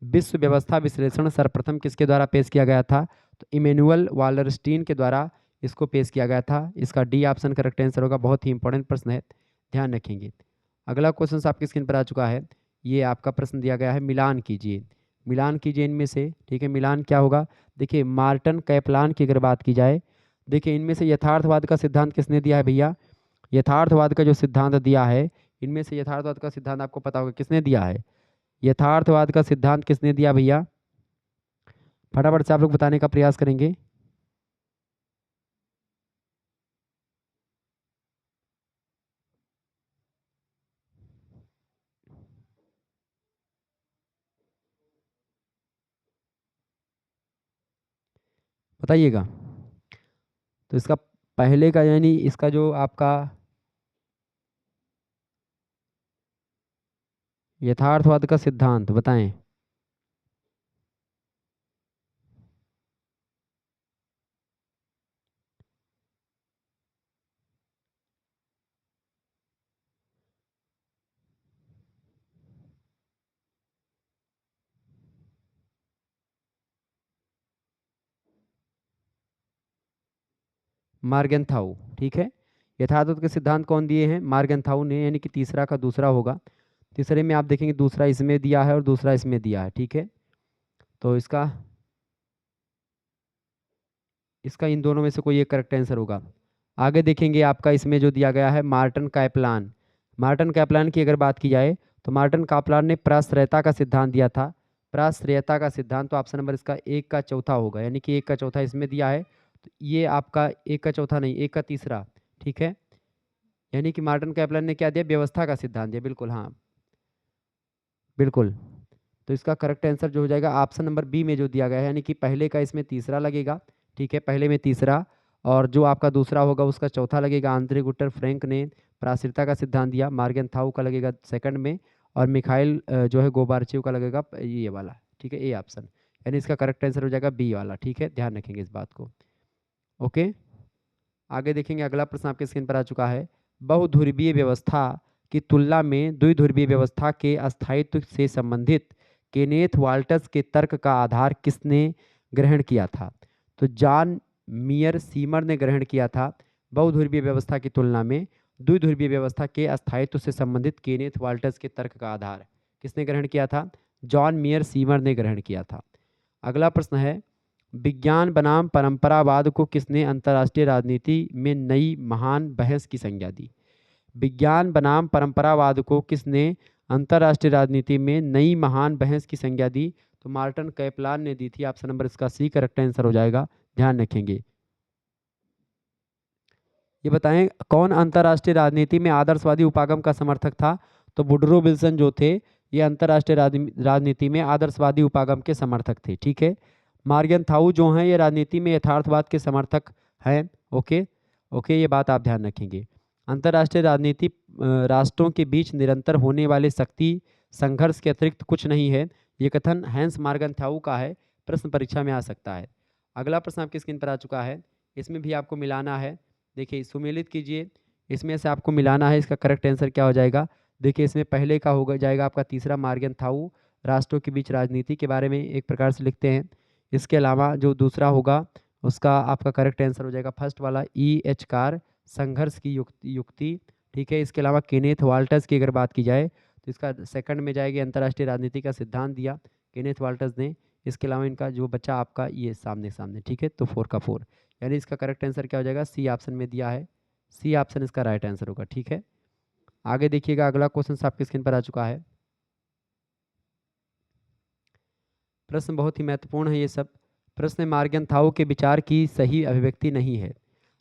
विश्व व्यवस्था विश्लेषण सर्वप्रथम किसके द्वारा पेश किया गया था, तो इमैनुअल वालरस्टीन के द्वारा इसको पेश किया गया था। इसका डी ऑप्शन करेक्ट आंसर होगा। बहुत ही इंपॉर्टेंट प्रश्न है, ध्यान रखेंगे। अगला क्वेश्चन आपकी स्क्रीन पर आ चुका है, ये आपका प्रश्न दिया गया है, मिलान कीजिए, मिलान कीजिए इनमें से, ठीक है। मिलान क्या होगा, देखिए मार्टन कैपलान की अगर बात की जाए, देखिए इनमें से यथार्थवाद का सिद्धांत किसने दिया है भैया, यथार्थवाद का जो सिद्धांत दिया है, इनमें से यथार्थवाद का सिद्धांत आपको पता होगा किसने दिया है। यथार्थवाद का सिद्धांत किसने दिया भैया, फटाफट से आप लोग बताने का प्रयास करेंगे। बताइएगा। तो इसका पहले का यानी इसका जो आपका यथार्थवाद का सिद्धांत बताएं। मार्गेंथाउ, ठीक है। यथार्थवाद के सिद्धांत कौन दिए हैं, मार्गेंथाउ ने, यानी कि तीसरा का दूसरा होगा। तीसरे में आप देखेंगे दूसरा इसमें दिया है और दूसरा इसमें दिया है, ठीक है। तो इसका इसका इन दोनों में से कोई एक करेक्ट आंसर होगा। आगे देखेंगे आपका इसमें जो दिया गया है मार्टन कैपलान। मार्टन कैपलान की अगर बात की जाए तो मार्टन कैपलान ने प्राश्रयता का सिद्धांत दिया था। प्राश्रयता का सिद्धांत, तो ऑप्शन नंबर इसका 1 का चौथा होगा, यानी कि 1 का चौथा इसमें दिया है, तो ये आपका 1 का चौथा नहीं, 1 का तीसरा, ठीक है। यानी कि मार्टन कैपलान ने क्या दिया, व्यवस्था का सिद्धांत दिया, बिल्कुल हाँ, बिल्कुल। तो इसका करेक्ट आंसर जो हो जाएगा ऑप्शन नंबर बी में जो दिया गया है, यानी कि पहले का इसमें तीसरा लगेगा, ठीक है, पहले में तीसरा, और जो आपका दूसरा होगा उसका चौथा लगेगा। आंद्रे गुटर फ्रैंक ने प्रासृता का सिद्धांत दिया, मार्गेनथाउ का लगेगा सेकंड में, और मिखाइल जो है गोबार्चेव का लगेगा ये वाला, ठीक है, ए ऑप्शन, यानी इसका करेक्ट आंसर हो जाएगा बी वाला, ठीक है, ध्यान रखेंगे इस बात को। ओके, आगे देखेंगे, अगला प्रश्न आपके स्क्रीन पर आ चुका है। बहुध्रुवीय व्यवस्था की तुलना में द्विध्रुवीय व्यवस्था के अस्थायित्व से संबंधित केनेथ वाल्टस के तर्क का आधार किसने ग्रहण किया था? तो जॉन मियर सीमर ने ग्रहण किया था बहुध्रुवीय व्यवस्था की तुलना में द्विध्रुवीय व्यवस्था के अस्थायित्व से संबंधित केनेथ वाल्टस के तर्क का आधार किसने ग्रहण किया था? जॉन मियर सीमर ने ग्रहण किया था। अगला प्रश्न है, विज्ञान बनाम परंपरावाद को किसने अंतर्राष्ट्रीय राजनीति में नई महान बहस की संज्ञा दी? विज्ञान बनाम परंपरावाद को किसने अंतर्राष्ट्रीय राजनीति में नई महान बहस की संज्ञा दी? तो मार्टिन कैपलान ने दी थी। ऑप्शन नंबर इसका सी करेक्ट आंसर हो जाएगा, ध्यान रखेंगे। ये बताएं कौन अंतर्राष्ट्रीय राजनीति में आदर्शवादी उपागम का समर्थक था? तो वुडरो विल्सन जो थे ये अंतर्राष्ट्रीय राजनीति में आदर्शवादी उपागम के समर्थक थे, ठीक है। मार्गेनथाउ जो हैं ये राजनीति में यथार्थवाद के समर्थक हैं। ओके ओके, ये बात आप ध्यान रखेंगे। अंतर्राष्ट्रीय राजनीति राष्ट्रों के बीच निरंतर होने वाले शक्ति संघर्ष के अतिरिक्त कुछ नहीं है, ये कथन हैंस मार्गेनथाउ का है, प्रश्न परीक्षा में आ सकता है। अगला प्रश्न आपकी स्क्रीन पर आ चुका है, इसमें भी आपको मिलाना है। देखिए सुमेलित कीजिए, इसमें से आपको मिलाना है, इसका करेक्ट आंसर क्या हो जाएगा? देखिए इसमें पहले का होगा जाएगा आपका तीसरा मार्गेनथाउ राष्ट्रों के बीच राजनीति के बारे में एक प्रकार से लिखते हैं। इसके अलावा जो दूसरा होगा उसका आपका करेक्ट आंसर हो जाएगा फर्स्ट वाला ई एच कार संघर्ष की युक्ति, ठीक है। इसके अलावा केनेथ वाल्टस की अगर बात की जाए तो इसका सेकंड में जाएगी अंतर्राष्ट्रीय राजनीति का सिद्धांत दिया केनेथ वाल्टस ने। इसके अलावा इनका जो बच्चा आपका ये सामने सामने, ठीक है, तो 4 का 4, यानी इसका करेक्ट आंसर क्या हो जाएगा? सी ऑप्शन में दिया है, सी ऑप्शन इसका राइट आंसर होगा, ठीक है। आगे देखिएगा, अगला क्वेश्चन आपके स्क्रीन पर आ चुका है। प्रश्न बहुत ही महत्वपूर्ण है ये सब प्रश्न। मार्गेनथाउ के विचार की सही अभिव्यक्ति नहीं है।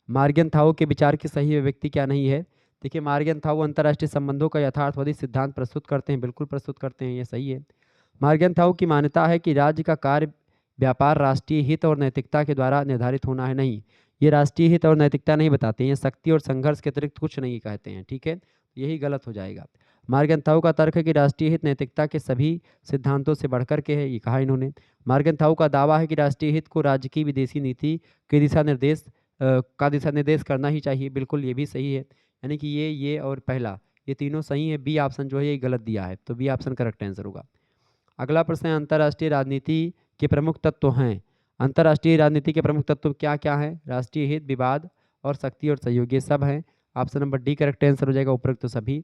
मार्गेनथाउ के विचार की सही अभिव्यक्ति क्या नहीं है? देखिए मार्गेनथाउ अंतर्राष्ट्रीय संबंधों का यथार्थवादी सिद्धांत प्रस्तुत करते हैं, बिल्कुल प्रस्तुत करते हैं, ये सही है। मार्गेनथाउ की मान्यता है कि राज्य का कार्य व्यापार राष्ट्रीय हित और नैतिकता के द्वारा निर्धारित होना है। नहीं, ये राष्ट्रीय हित और नैतिकता नहीं बताते हैं, ये शक्ति और संघर्ष के अतिरिक्त कुछ नहीं कहते हैं, ठीक है, यही गलत हो जाएगा। मार्गेनथाउ का तर्क है कि राष्ट्रीय हित नैतिकता के सभी सिद्धांतों से बढ़कर के है, ये कहा इन्होंने। मार्गेनथाउ का दावा है कि राष्ट्रीय हित को राज्य की विदेशी नीति के दिशा निर्देश करना ही चाहिए, बिल्कुल ये भी सही है, यानी कि ये और पहला ये तीनों सही है। बी ऑप्शन जो है ये गलत दिया है, तो बी ऑप्शन करेक्ट आंसर होगा। अगला प्रश्न है, अंतर्राष्ट्रीय राजनीति के प्रमुख तत्व हैं। अंतर्राष्ट्रीय राजनीति के प्रमुख तत्व क्या क्या हैं? राष्ट्रीय हित, विवाद और शक्ति और सहयोग, ये सब हैं। Option number D correct answer हो जाएगा, उपरोक्त सभी।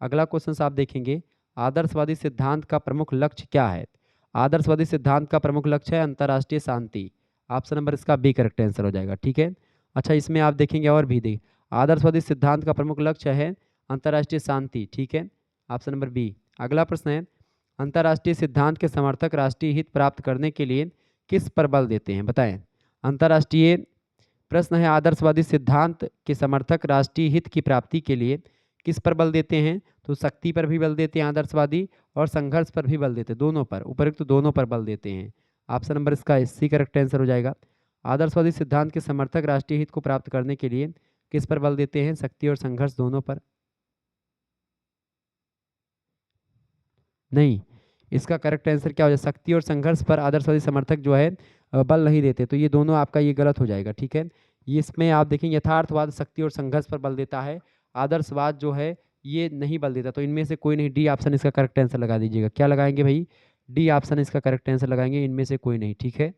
अगला क्वेश्चन आप देखेंगे, आदर्शवादी सिद्धांत का प्रमुख लक्ष्य क्या है? आदर्शवादी सिद्धांत का प्रमुख लक्ष्य है अंतर्राष्ट्रीय शांति। ऑप्शन नंबर इसका बी करेक्ट आंसर हो जाएगा, ठीक है। अच्छा, इसमें आप देखेंगे और भी देख, आदर्शवादी सिद्धांत का प्रमुख लक्ष्य है अंतर्राष्ट्रीय शांति, ठीक है, ऑप्शन नंबर बी। अगला प्रश्न है, अंतर्राष्ट्रीय सिद्धांत के समर्थक राष्ट्रीय हित प्राप्त करने के लिए किस पर बल देते हैं? बताएं। अंतर्राष्ट्रीय प्रश्न है, आदर्शवादी सिद्धांत के समर्थक राष्ट्रीय हित की प्राप्ति के लिए किस पर बल देते हैं? तो शक्ति पर भी बल देते हैं आदर्शवादी, और संघर्ष पर भी बल देते हैं, दोनों पर, उपरोक्त दोनों पर बल देते हैं। ऑप्शन नंबर इसका सी करेक्ट आंसर हो जाएगा। आदर्शवादी सिद्धांत के समर्थक राष्ट्रीय हित को प्राप्त करने के लिए किस पर बल देते हैं? शक्ति और संघर्ष दोनों पर। नहीं, इसका करेक्ट आंसर क्या हो जाए? शक्ति और संघर्ष पर आदर्शवादी समर्थक जो है बल नहीं देते, तो ये दोनों आपका ये गलत हो जाएगा, ठीक है। ये इसमें आप देखेंगे यथार्थवाद शक्ति और संघर्ष पर बल देता है, आदर्शवाद जो है ये नहीं बल देता, तो इनमें से कोई नहीं। डी ऑप्शन इसका करेक्ट आंसर लगा दीजिएगा। क्या लगाएंगे भाई? डी ऑप्शन इसका करेक्ट आंसर लगाएंगे, इनमें से कोई नहीं, ठीक है।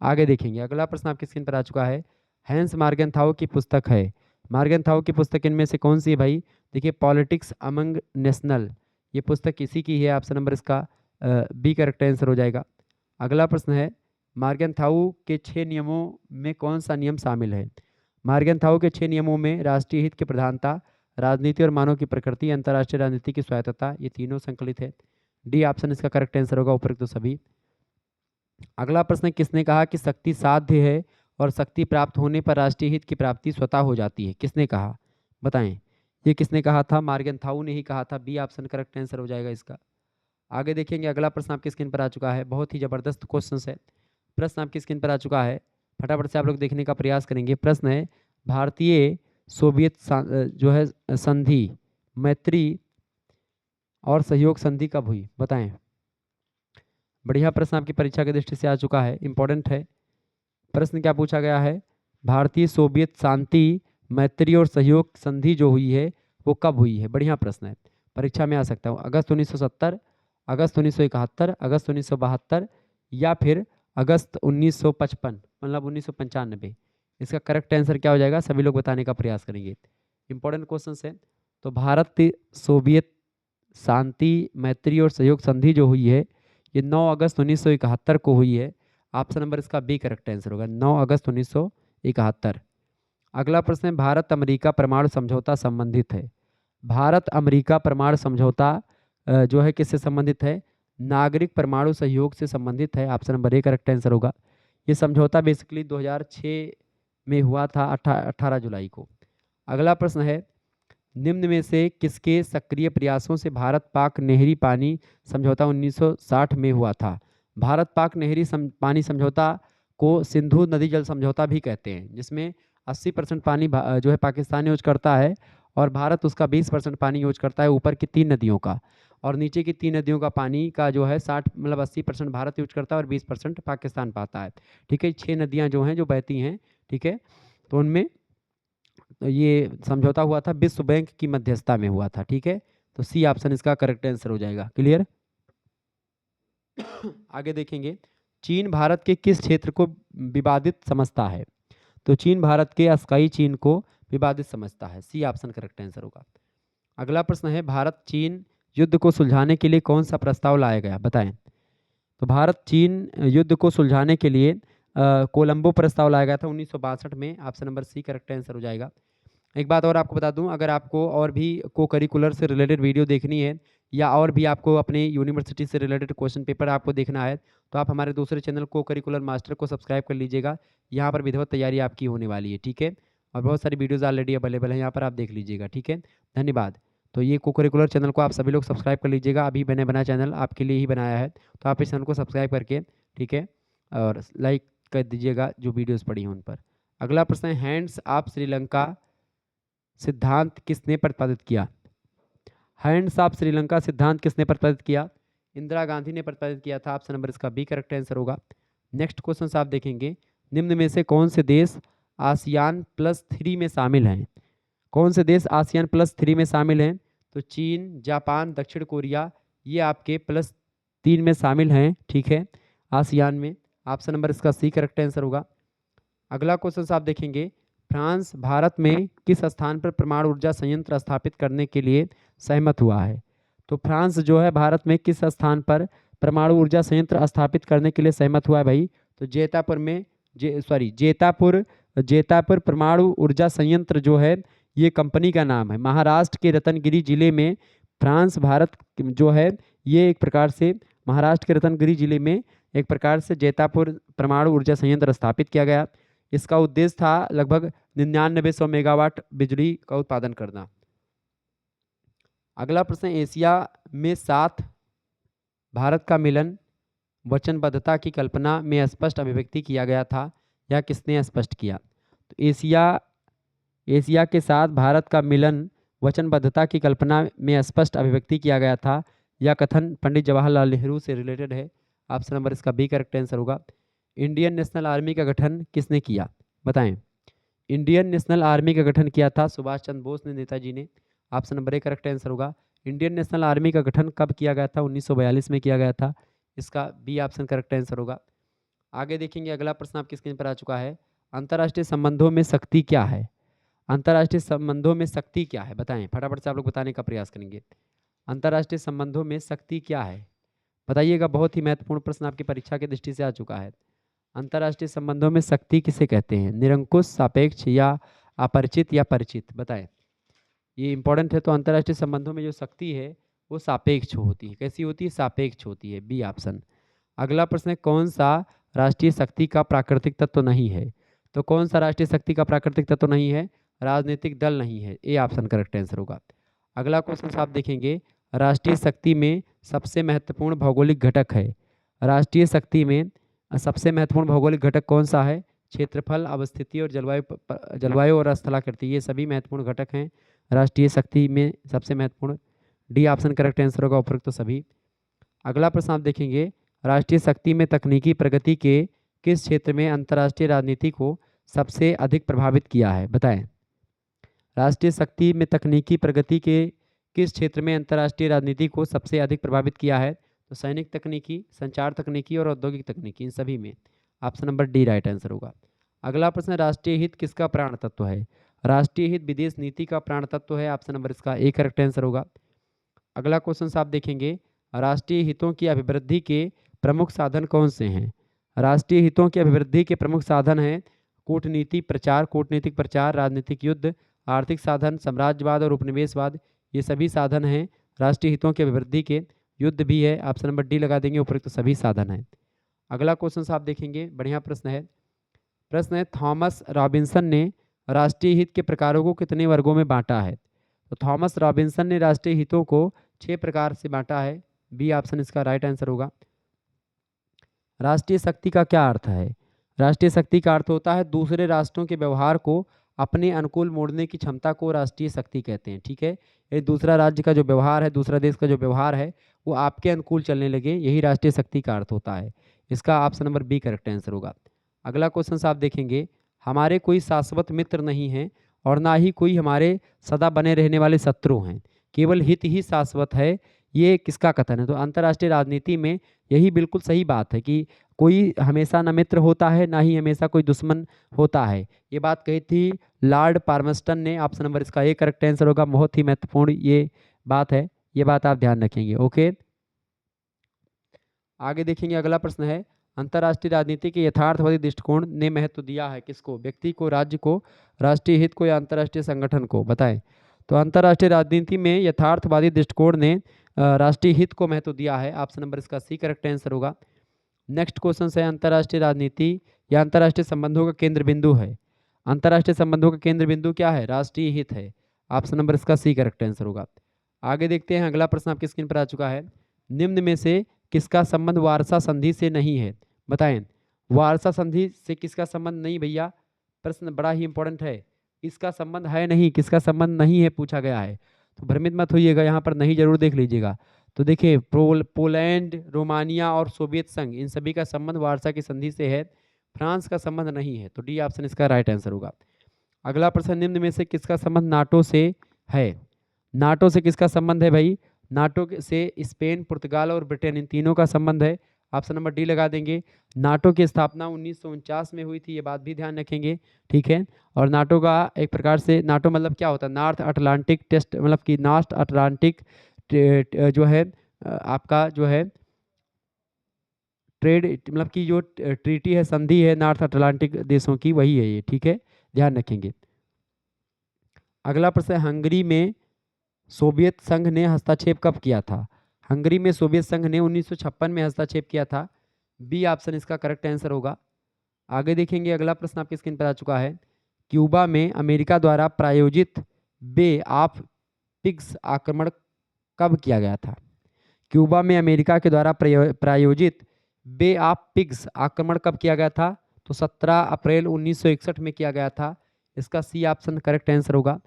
आगे देखेंगे, अगला प्रश्न आपकी स्क्रीन पर आ चुका है, हैंस मार्गेनथाउ की पुस्तक है। मार्गेनथाउ की पुस्तक इनमें से कौन सी है भाई? देखिए, पॉलिटिक्स अमंग नेशनल, ये पुस्तक किसी की है? ऑप्शन नंबर इसका बी करेक्ट आंसर हो जाएगा। अगला प्रश्न है, मार्गेनथाउ के 6 नियमों में कौन सा नियम शामिल है? मार्गेनथाउ के 6 नियमों में राष्ट्रीय हित की प्रधानता, राजनीति और मानव की प्रकृति, अंतर्राष्ट्रीय राजनीति की स्वायत्तता, ये तीनों संकलित है। डी ऑप्शन इसका करेक्ट आंसर होगा, उपरोक्त तो सभी। अगला प्रश्न, किसने कहा कि शक्ति साध्य है और शक्ति प्राप्त होने पर राष्ट्रीय हित की प्राप्ति स्वतः हो जाती है? किसने कहा? बताएं, ये किसने कहा था? मार्गेनथाउ ने ही कहा था, बी ऑप्शन करेक्ट आंसर हो जाएगा इसका। आगे देखेंगे, अगला प्रश्न आपकी स्क्रीन पर आ चुका है, बहुत ही ज़बरदस्त क्वेश्चन है। प्रश्न आपकी स्क्रीन पर आ चुका है, फटाफट से आप लोग देखने का प्रयास करेंगे। प्रश्न है, भारतीय सोवियत जो है संधि, मैत्री और सहयोग संधि कब हुई, बताएं। बढ़िया प्रश्न आपकी परीक्षा की दृष्टि से आ चुका है, इंपॉर्टेंट है। प्रश्न क्या पूछा गया है, भारतीय सोवियत शांति, मैत्री और सहयोग संधि जो हुई है वो कब हुई है। बढ़िया प्रश्न है, परीक्षा में आ सकता हूँ। अगस्त 1970, अगस्त 1971, अगस्त 1972 या फिर अगस्त 1955, मतलब 1995। इसका करेक्ट आंसर क्या हो जाएगा, सभी लोग बताने का प्रयास करेंगे। इंपॉर्टेंट क्वेश्चन है। तो भारत सोवियत शांति, मैत्री और सहयोग संधि जो हुई है ये 9 अगस्त 1971 को हुई है। ऑप्शन नंबर इसका बी करेक्ट आंसर होगा, 9 अगस्त 1971। अगला प्रश्न है, भारत अमेरिका परमाणु समझौता संबंधित है। भारत अमेरिका परमाणु समझौता जो है किससे संबंधित है, नागरिक परमाणु सहयोग से संबंधित है। Option number A correct answer होगा। ये समझौता बेसिकली 2006 में हुआ था, 18 जुलाई को। अगला प्रश्न है, निम्न में से किसके सक्रिय प्रयासों से भारत पाक नहरी पानी समझौता 1960 में हुआ था। भारत पाक नहरी पानी समझौता को सिंधु नदी जल समझौता भी कहते हैं, जिसमें 80% पानी जो है पाकिस्तान यूज करता है और भारत उसका 20% पानी यूज करता है, ऊपर की 3 नदियों का, और नीचे की 3 नदियों का पानी का जो है 60 मतलब 80% भारत यूज करता है और 20% पाकिस्तान पाता है। ठीक है, 6 नदियाँ जो हैं जो बहती हैं, ठीक है, तो उनमें तो ये समझौता हुआ था, विश्व बैंक की मध्यस्थता में हुआ था। ठीक है, तो सी ऑप्शन इसका करेक्ट आंसर हो जाएगा। क्लियर। आगे देखेंगे, चीन भारत के किस क्षेत्र को विवादित समझता है। तो चीन भारत के स्काई चीन को विवादित समझता है, सी ऑप्शन करेक्ट आंसर होगा। अगला प्रश्न है, भारत चीन युद्ध को सुलझाने के लिए कौन सा प्रस्ताव लाया गया, बताएं। तो भारत चीन युद्ध को सुलझाने के लिए कोलंबो प्रस्ताव लाया गया था 1962 में। Option number C correct answer हो जाएगा। एक बात और आपको बता दूं, अगर आपको और भी को करिकुलर से रिलेटेड वीडियो देखनी है या और भी आपको अपने यूनिवर्सिटी से रिलेटेड क्वेश्चन पेपर आपको देखना है, तो आप हमारे दूसरे चैनल को करिकुलर मास्टर को सब्सक्राइब कर लीजिएगा। यहाँ पर विधिवत तैयारी आपकी होने वाली है। ठीक है, और बहुत सारी वीडियोज़ ऑलरेडी अवेलेबल है यहाँ पर, आप देख लीजिएगा। ठीक है, धन्यवाद। तो ये को करिकुलर चैनल को आप सभी लोग सब्सक्राइब कर लीजिएगा, अभी मैंने बनाया चैनल आपके लिए ही बनाया है, तो आप इस चैनल को सब्सक्राइब करके, ठीक है, और लाइक कर दीजिएगा जो वीडियोज़ पड़ी हैं उन पर। अगला प्रश्न है, हैंड्स ऑफ श्रीलंका सिद्धांत किसने प्रतिपादित किया। हैंड्स ऑफ श्रीलंका सिद्धांत किसने प्रतिपादित किया, इंदिरा गांधी ने प्रतिपादित किया था। ऑप्शन नंबर इसका बी करेक्ट आंसर होगा। नेक्स्ट क्वेश्चन आप देखेंगे, निम्न में से कौन से देश आसियान +3 में शामिल हैं। कौन से देश आसियान +3 में शामिल हैं, तो चीन, जापान, दक्षिण कोरिया, ये आपके +3 में शामिल हैं। ठीक है, आसियान में। ऑप्शन नंबर इसका सी करेक्ट आंसर होगा। अगला क्वेश्चन आप देखेंगे, फ्रांस भारत में किस स्थान पर परमाणु ऊर्जा संयंत्र स्थापित करने के लिए सहमत हुआ है। तो फ्रांस जो है भारत में किस स्थान पर परमाणु ऊर्जा संयंत्र स्थापित करने के लिए सहमत हुआ है भाई, तो जेतापुर में, जेतापुर परमाणु ऊर्जा संयंत्र जो है ये कंपनी का नाम है, महाराष्ट्र के रत्नगिरी जिले में। फ्रांस भारत जो है ये एक प्रकार से महाराष्ट्र के रत्नगिरी जिले में एक प्रकार से जेतापुर परमाणु ऊर्जा संयंत्र स्थापित किया गया। इसका उद्देश्य था लगभग 9900 मेगावाट बिजली का उत्पादन करना। अगला प्रश्न, एशिया में 7 भारत का मिलन वचनबद्धता की कल्पना में स्पष्ट अभिव्यक्ति किया गया था, यह किसने स्पष्ट किया। तो एशिया के साथ भारत का मिलन वचनबद्धता की कल्पना में स्पष्ट अभिव्यक्ति किया गया था, यह कथन पंडित जवाहरलाल नेहरू से रिलेटेड है। ऑप्शन नंबर इसका बी करेक्ट आंसर होगा। इंडियन नेशनल आर्मी का गठन किसने किया, बताएं। इंडियन नेशनल आर्मी का गठन किया था सुभाष चंद्र बोस ने, नेताजी ने। Option number A correct answer होगा। इंडियन नेशनल आर्मी का गठन कब किया गया था, 1942 में किया गया था। इसका बी ऑप्शन करेक्ट आंसर होगा। आगे देखेंगे, अगला प्रश्न आपकी स्क्रीन पर आ चुका है, अंतर्राष्ट्रीय संबंधों में शक्ति क्या है। अंतर्राष्ट्रीय संबंधों में शक्ति क्या है, बताएं। फटाफट से आप लोग बताने का प्रयास करेंगे। अंतर्राष्ट्रीय संबंधों में शक्ति क्या है, बताइएगा। बहुत ही महत्वपूर्ण प्रश्न आपकी परीक्षा की दृष्टि से आ चुका है। अंतर्राष्ट्रीय संबंधों में शक्ति किसे कहते हैं, निरंकुश, सापेक्ष या अपरिचित या परिचित, बताएं। ये इंपॉर्टेंट है। तो अंतर्राष्ट्रीय संबंधों में जो शक्ति है वो सापेक्ष होती है। कैसी होती है, सापेक्ष होती है, बी ऑप्शन। अगला प्रश्न है, कौन सा राष्ट्रीय शक्ति का प्राकृतिक तत्व नहीं है। तो कौन सा राष्ट्रीय शक्ति का प्राकृतिक तत्व नहीं है, राजनीतिक दल नहीं है, ए ऑप्शन करेक्ट आंसर होगा। अगला क्वेश्चन आप देखेंगे, राष्ट्रीय शक्ति में सबसे महत्वपूर्ण भौगोलिक घटक है? राष्ट्रीय शक्ति में सबसे महत्वपूर्ण भौगोलिक घटक कौन सा है? क्षेत्रफल, अवस्थिति और जलवायु और स्थलाकृति, ये सभी महत्वपूर्ण घटक हैं राष्ट्रीय शक्ति में सबसे महत्वपूर्ण। डी ऑप्शन करेक्ट आंसर होगा, उपरोक्त तो सभी। अगला प्रश्न आप देखेंगे, राष्ट्रीय शक्ति में तकनीकी प्रगति के किस क्षेत्र में अंतर्राष्ट्रीय राजनीति को सबसे अधिक प्रभावित किया है? बताएं। राष्ट्रीय शक्ति में तकनीकी प्रगति के किस क्षेत्र में अंतर्राष्ट्रीय राजनीति को सबसे अधिक प्रभावित किया है? तो सैनिक तकनीकी, संचार तकनीकी और औद्योगिक तकनीकी, इन सभी में। Option number D right answer होगा। अगला प्रश्न, राष्ट्रीय हित किसका प्राण तत्व है? राष्ट्रीय हित विदेश नीति का प्राण तत्व है। ऑप्शन नंबर इसका ए करेक्ट आंसर होगा। अगला क्वेश्चन आप देखेंगे, राष्ट्रीय हितों की अभिवृद्धि के प्रमुख साधन कौन से हैं? राष्ट्रीय हितों की अभिवृद्धि के प्रमुख साधन हैं कूटनीति प्रचार, कूटनीतिक प्रचार, राजनीतिक युद्ध, आर्थिक साधन, साम्राज्यवाद और उपनिवेशवाद, ये सभी साधन हैं राष्ट्रीय हितों की अभिवृद्धि के। युद्ध भी है, ऑप्शन नंबर डी लगा देंगे, उपरोक्त सभी साधन हैं। अगला क्वेश्चन आप देखेंगे, बढ़िया प्रश्न है। प्रश्न है, थॉमस रॉबिन्सन ने राष्ट्रीय हित के प्रकारों को कितने वर्गों में बांटा है? तो थॉमस रॉबिन्सन ने राष्ट्रीय हितों को 6 प्रकार से बांटा है। बी ऑप्शन इसका राइट आंसर होगा। राष्ट्रीय शक्ति का क्या अर्थ है? राष्ट्रीय शक्ति का अर्थ होता है दूसरे राष्ट्रों के व्यवहार को अपने अनुकूल मोड़ने की क्षमता को राष्ट्रीय शक्ति कहते हैं। ठीक है, ये दूसरा राज्य का जो व्यवहार है, दूसरा देश का जो व्यवहार है, वो आपके अनुकूल चलने लगे, यही राष्ट्रीय शक्ति का अर्थ होता है। इसका option number B correct answer होगा। अगला क्वेश्चन आप देखेंगे, हमारे कोई शाश्वत मित्र नहीं है और ना ही कोई हमारे सदा बने रहने वाले शत्रु हैं, केवल हित ही शाश्वत है, ये किसका कथन है? तो अंतर्राष्ट्रीय राजनीति में यही बिल्कुल सही बात है कि कोई हमेशा न मित्र होता है, ना ही हमेशा कोई दुश्मन होता है। ये बात कही थी लॉर्ड पार्मस्टन ने। ऑप्शन नंबर इसका ए करेक्ट आंसर होगा। बहुत ही महत्वपूर्ण ये बात है, ये बात आप ध्यान रखेंगे। ओके, आगे देखेंगे। अगला प्रश्न है, अंतर्राष्ट्रीय राजनीति के यथार्थवादी दृष्टिकोण ने महत्व दिया है किसको? व्यक्ति को, राज्य को, राष्ट्रीय हित को या अंतर्राष्ट्रीय संगठन को? बताएं। तो अंतर्राष्ट्रीय राजनीति में यथार्थवादी दृष्टिकोण ने राष्ट्रीय हित को महत्व दिया है। ऑप्शन नंबर इसका सी करेक्ट आंसर होगा। नेक्स्ट क्वेश्चन है, अंतर्राष्ट्रीय राजनीति या अंतर्राष्ट्रीय संबंधों का केंद्र बिंदु है। अंतर्राष्ट्रीय संबंधों का केंद्र बिंदु क्या है? राष्ट्रीय हित है। ऑप्शन नंबर इसका सी करेक्ट आंसर होगा। आगे देखते हैं, अगला प्रश्न आपकी स्क्रीन पर आ चुका है, निम्न में से किसका संबंध वारसा संधि से नहीं है? बताएं। वारसा संधि से किसका संबंध नहीं भैया? प्रश्न बड़ा ही इंपॉर्टेंट है। इसका संबंध है नहीं, किसका संबंध नहीं है पूछा गया है, तो भ्रमित मत होइएगा, यहाँ पर नहीं जरूर देख लीजिएगा। तो देखिए, पोलैंड, रोमानिया और सोवियत संघ, इन सभी का संबंध वारसा की संधि से है। फ्रांस का संबंध नहीं है, तो डी ऑप्शन इसका राइट आंसर होगा। अगला प्रश्न, निम्न में से किसका संबंध नाटो से है? नाटो से किसका संबंध है भाई? नाटो से स्पेन, पुर्तगाल और ब्रिटेन, इन तीनों का संबंध है। ऑप्शन नंबर डी लगा देंगे। नाटो की स्थापना 1949 में हुई थी, ये बात भी ध्यान रखेंगे। ठीक है, और नाटो का एक प्रकार से, नाटो मतलब क्या होता है? नॉर्थ अटलांटिक टेस्ट, मतलब कि नॉर्थ अटलांटिक जो है आपका जो है ट्रेड, मतलब कि जो ट्रीटी है, संधि है नॉर्थ अटलांटिक देशों की, वही है ये। ठीक है, ध्यान रखेंगे। अगला प्रश्न है, हंगरी में सोवियत संघ ने हस्तक्षेप कब किया था? हंगरी में सोवियत संघ ने 1956 में हस्तक्षेप किया था। बी ऑप्शन इसका करेक्ट आंसर होगा। आगे देखेंगे, अगला प्रश्न आपकी स्क्रीन पर आ चुका है, क्यूबा में अमेरिका द्वारा प्रायोजित बे ऑफ पिग्स आक्रमण कब किया गया था? क्यूबा में अमेरिका के द्वारा प्रायोजित बे ऑफ पिग्स आक्रमण कब किया गया था? तो 17 अप्रैल 1961 में किया गया था। इसका सी ऑप्शन करेक्ट आंसर होगा।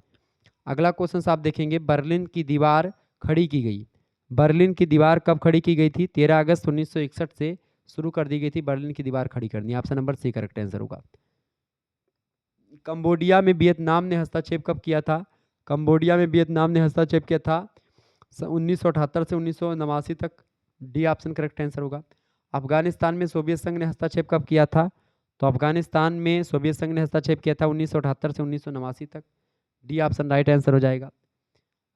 अगला क्वेश्चन आप देखेंगे, बर्लिन की दीवार खड़ी की गई। बर्लिन की दीवार कब खड़ी की गई थी? 13 अगस्त 1961 से शुरू कर दी गई थी बर्लिन की दीवार खड़ी करनी। Option number C correct answer होगा। कंबोडिया में वियतनाम ने हस्तक्षेप कब किया था? कंबोडिया में वियतनाम ने हस्तक्षेप किया था 1978 से 1989 तक। डी ऑप्शन करेक्ट आंसर होगा। अफगानिस्तान में सोवियत संघ ने हस्तक्षेप कब किया था? तो अफगानिस्तान में सोवियत संघ ने हस्तक्षेप किया था 1978 से 1989 तक। डी ऑप्शन राइट आंसर हो जाएगा।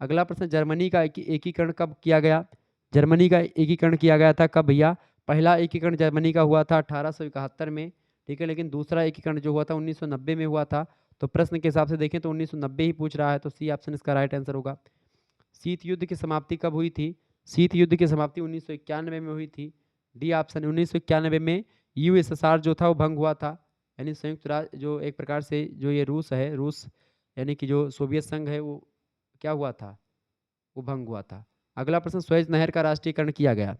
अगला प्रश्न, जर्मनी का एकीकरण कब किया गया? जर्मनी का एकीकरण किया गया था कब भैया? पहला एकीकरण जर्मनी का हुआ था 1871 में। ठीक है, लेकिन दूसरा एकीकरण जो हुआ था 1990 में हुआ था। तो प्रश्न के हिसाब से देखें तो 1990 ही पूछ रहा है, तो सी ऑप्शन इसका राइट आंसर होगा। शीत युद्ध की समाप्ति कब हुई थी? शीत युद्ध की समाप्ति 1991 में हुई थी। डी ऑप्शन, 1991 में यूएसएसआर जो था वो भंग हुआ था, यानी संयुक्त राज्य, जो एक प्रकार से जो ये रूस है, रूस यानी कि जो सोवियत संघ है, वो क्या हुआ था? वो भंग हुआ था। अगला प्रश्न, सुएज नहर का राष्ट्रीयकरण किया गया।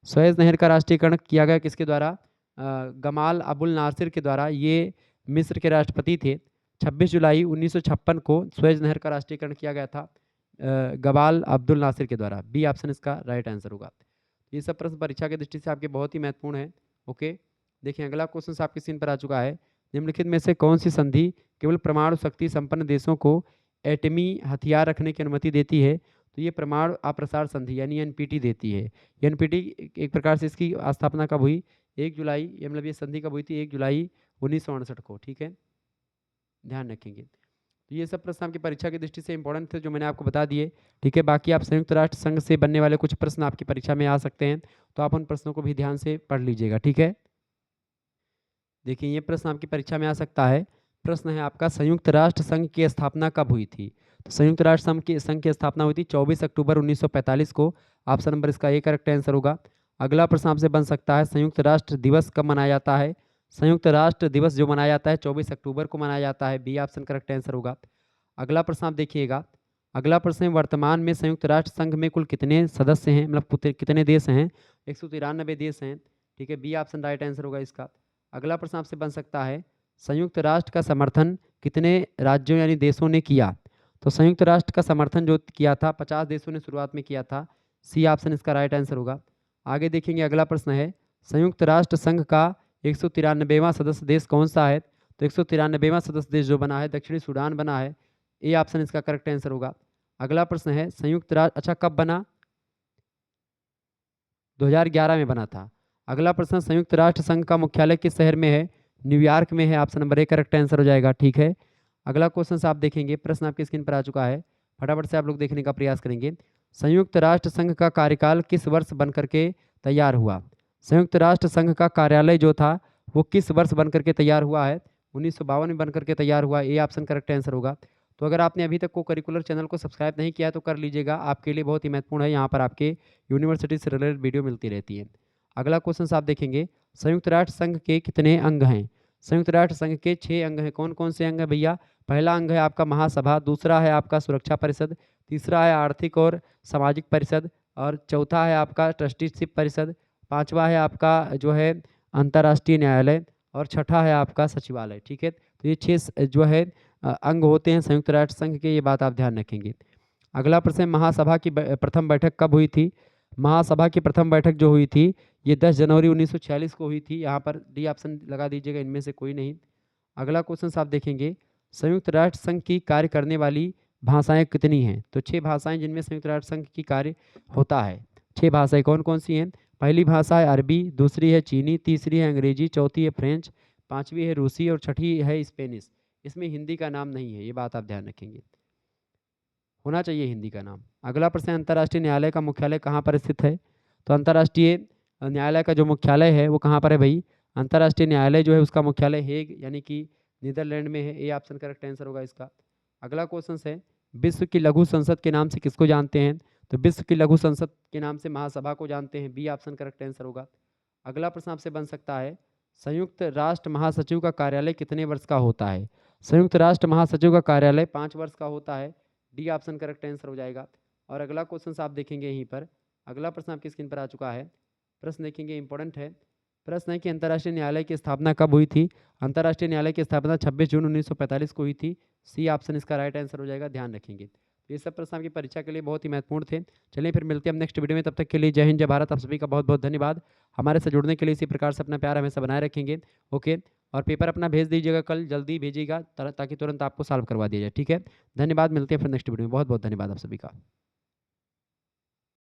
सुएज नहर का राष्ट्रीयकरण किया गया किसके द्वारा? गमाल अबुल नासिर के द्वारा। ये मिस्र के राष्ट्रपति थे। 26 जुलाई 1956 को सुएज नहर का राष्ट्रीयकरण किया गया था गमाल अब्दुल नासिर के द्वारा। बी ऑप्शन इसका राइट आंसर होगा। ये सब प्रश्न परीक्षा की दृष्टि से आपके बहुत ही महत्वपूर्ण है। ओके, देखिए अगला क्वेश्चन आपकी स्क्रीन पर आ चुका है। निम्नलिखित में से कौन सी संधि केवल परमाणु शक्ति संपन्न देशों को एटमी हथियार रखने की अनुमति देती है? तो ये परमाणु अप्रसार संधि यानी एनपीटी देती है। एनपीटी एक प्रकार से इसकी स्थापना कब हुई? 1 जुलाई, ये मतलब ये संधि कब हुई थी? 1 जुलाई 1968 को। ठीक है, ध्यान रखेंगे। तो ये सब प्रश्न आपकी परीक्षा की दृष्टि से इंपॉर्टेंट थे जो मैंने आपको बता दिए। ठीक है, बाकी आप संयुक्त राष्ट्र संघ से बनने वाले कुछ प्रश्न आपकी परीक्षा में आ सकते हैं, तो आप उन प्रश्नों को भी ध्यान से पढ़ लीजिएगा। ठीक है, देखिए ये प्रश्न आपकी परीक्षा में आ सकता है। प्रश्न है आपका, संयुक्त राष्ट्र संघ की स्थापना कब हुई थी? तो संयुक्त राष्ट्र संघ की स्थापना हुई थी 24 अक्टूबर 1945 को। ऑप्शन नंबर इसका ए करेक्ट आंसर होगा। अगला प्रश्न आपसे बन सकता है, संयुक्त राष्ट्र दिवस कब मनाया जाता है? संयुक्त राष्ट्र दिवस जो मनाया जाता है 24 अक्टूबर को मनाया जाता है। बी ऑप्शन करेक्ट आंसर होगा। अगला प्रश्न आप देखिएगा। अगला प्रश्न है, वर्तमान में संयुक्त राष्ट्र संघ में कुल कितने सदस्य हैं, मतलब कितने देश हैं? 193 देश हैं। ठीक है, बी ऑप्शन राइट आंसर होगा इसका। अगला प्रश्न आपसे बन सकता है, संयुक्त राष्ट्र का समर्थन कितने राज्यों यानी देशों ने किया? तो संयुक्त राष्ट्र का समर्थन जो किया था 50 देशों ने शुरुआत में किया था। सी ऑप्शन इसका राइट आंसर होगा। आगे देखेंगे, अगला प्रश्न है, संयुक्त राष्ट्र संघ का 193वां सदस्य देश कौन सा है? तो 193वां सदस्य देश जो बना है दक्षिणी सूडान बना है। ए ऑप्शन इसका करेक्ट आंसर होगा। अगला प्रश्न है, संयुक्त राष्ट्र अच्छा कब बना? 2011 में बना था। अगला प्रश्न, संयुक्त राष्ट्र संघ का मुख्यालय किस शहर में है? न्यूयॉर्क में है। Option number A correct answer हो जाएगा। ठीक है, अगला क्वेश्चन आप देखेंगे। प्रश्न आपकी स्क्रीन पर आ चुका है, फटाफट से आप लोग देखने का प्रयास करेंगे। संयुक्त राष्ट्र संघ का कार्यकाल किस वर्ष बन करके तैयार हुआ? संयुक्त राष्ट्र संघ का कार्यालय जो था वो किस वर्ष बन करके तैयार हुआ है? 1952 में बन करके तैयार हुआ। ए ऑप्शन करेक्ट आंसर होगा। तो अगर आपने अभी तक को करिकुलर चैनल को सब्सक्राइब नहीं किया है तो कर लीजिएगा, आपके लिए बहुत ही महत्वपूर्ण है। यहाँ पर आपके यूनिवर्सिटी से रिलेटेड वीडियो मिलती रहती है। अगला क्वेश्चन आप देखेंगे, संयुक्त राष्ट्र संघ के कितने अंग हैं? संयुक्त राष्ट्र संघ के 6 अंग हैं। कौन कौन से अंग हैं भैया? पहला अंग है आपका महासभा, दूसरा है आपका सुरक्षा परिषद, तीसरा है आर्थिक और सामाजिक परिषद, और चौथा है आपका ट्रस्टीशिप परिषद, पांचवा है आपका जो है अंतर्राष्ट्रीय न्यायालय, और छठा है आपका सचिवालय। ठीक है, तो ये 6 जो है अंग होते हैं संयुक्त राष्ट्र संघ के, ये बात आप ध्यान रखेंगे। अगला प्रश्न, महासभा की प्रथम बैठक कब हुई थी? महासभा की प्रथम बैठक जो हुई थी ये 10 जनवरी 1946 को हुई थी। यहाँ पर डी ऑप्शन लगा दीजिएगा, इनमें से कोई नहीं। अगला क्वेश्चन आप देखेंगे, संयुक्त राष्ट्र संघ की कार्य करने वाली भाषाएं कितनी हैं? तो 6 भाषाएं जिनमें संयुक्त राष्ट्र संघ की कार्य होता है। 6 भाषाएं कौन कौन सी हैं? पहली भाषा है अरबी, दूसरी है चीनी, तीसरी है अंग्रेजी, चौथी है फ्रेंच, पांचवी है रूसी और छठी है स्पेनिश। इसमें हिंदी का नाम नहीं है, ये बात आप ध्यान रखेंगे, होना चाहिए हिंदी का नाम। अगला प्रश्न, अंतर्राष्ट्रीय न्यायालय का मुख्यालय कहाँ पर स्थित है? तो अंतर्राष्ट्रीय न्यायालय का जो मुख्यालय है वो कहाँ पर है भाई? अंतर्राष्ट्रीय न्यायालय जो है उसका मुख्यालय हेग यानी कि नीदरलैंड में है। ए ऑप्शन करेक्ट आंसर होगा इसका। अगला क्वेश्चन है, विश्व की लघु संसद के नाम से किसको जानते हैं? तो विश्व की लघु संसद के नाम से महासभा को जानते हैं। बी ऑप्शन करेक्ट आंसर होगा। अगला प्रश्न आपसे बन सकता है, संयुक्त राष्ट्र महासचिव का कार्यालय कितने वर्ष का होता है? संयुक्त राष्ट्र महासचिव का कार्यालय 5 वर्ष का होता है। डी ऑप्शन करेक्ट आंसर हो जाएगा। और अगला क्वेश्चन आप देखेंगे यहीं पर, अगला प्रश्न आपकी स्क्रीन पर आ चुका है। प्रश्न देखेंगे, इंपॉर्टेंट है। प्रश्न है कि अंतर्राष्ट्रीय न्यायालय की स्थापना कब हुई थी? अंतर्राष्ट्रीय न्यायालय की स्थापना 26 जून 1945 को हुई थी। सी ऑप्शन इसका राइट आंसर हो जाएगा, ध्यान रखेंगे। ये सब प्रश्न आपकी परीक्षा के लिए बहुत ही महत्वपूर्ण थे। चलिए फिर मिलते हैं हम नेक्स्ट वीडियो में, तब तक के लिए जय हिंद जय भारत। आप सभी का बहुत बहुत धन्यवाद। हमारे साथ जुड़ने के लिए इसी प्रकार से अपना प्यार हमेशा बनाए रखेंगे। ओके, और पेपर अपना भेज दीजिएगा, कल जल्दी भेजिएगा ताकि तुरंत आपको सॉल्व करवा दिया जाए। ठीक है, धन्यवाद, मिलते हैं फिर नेक्स्ट वीडियो में। बहुत बहुत धन्यवाद आप सभी का।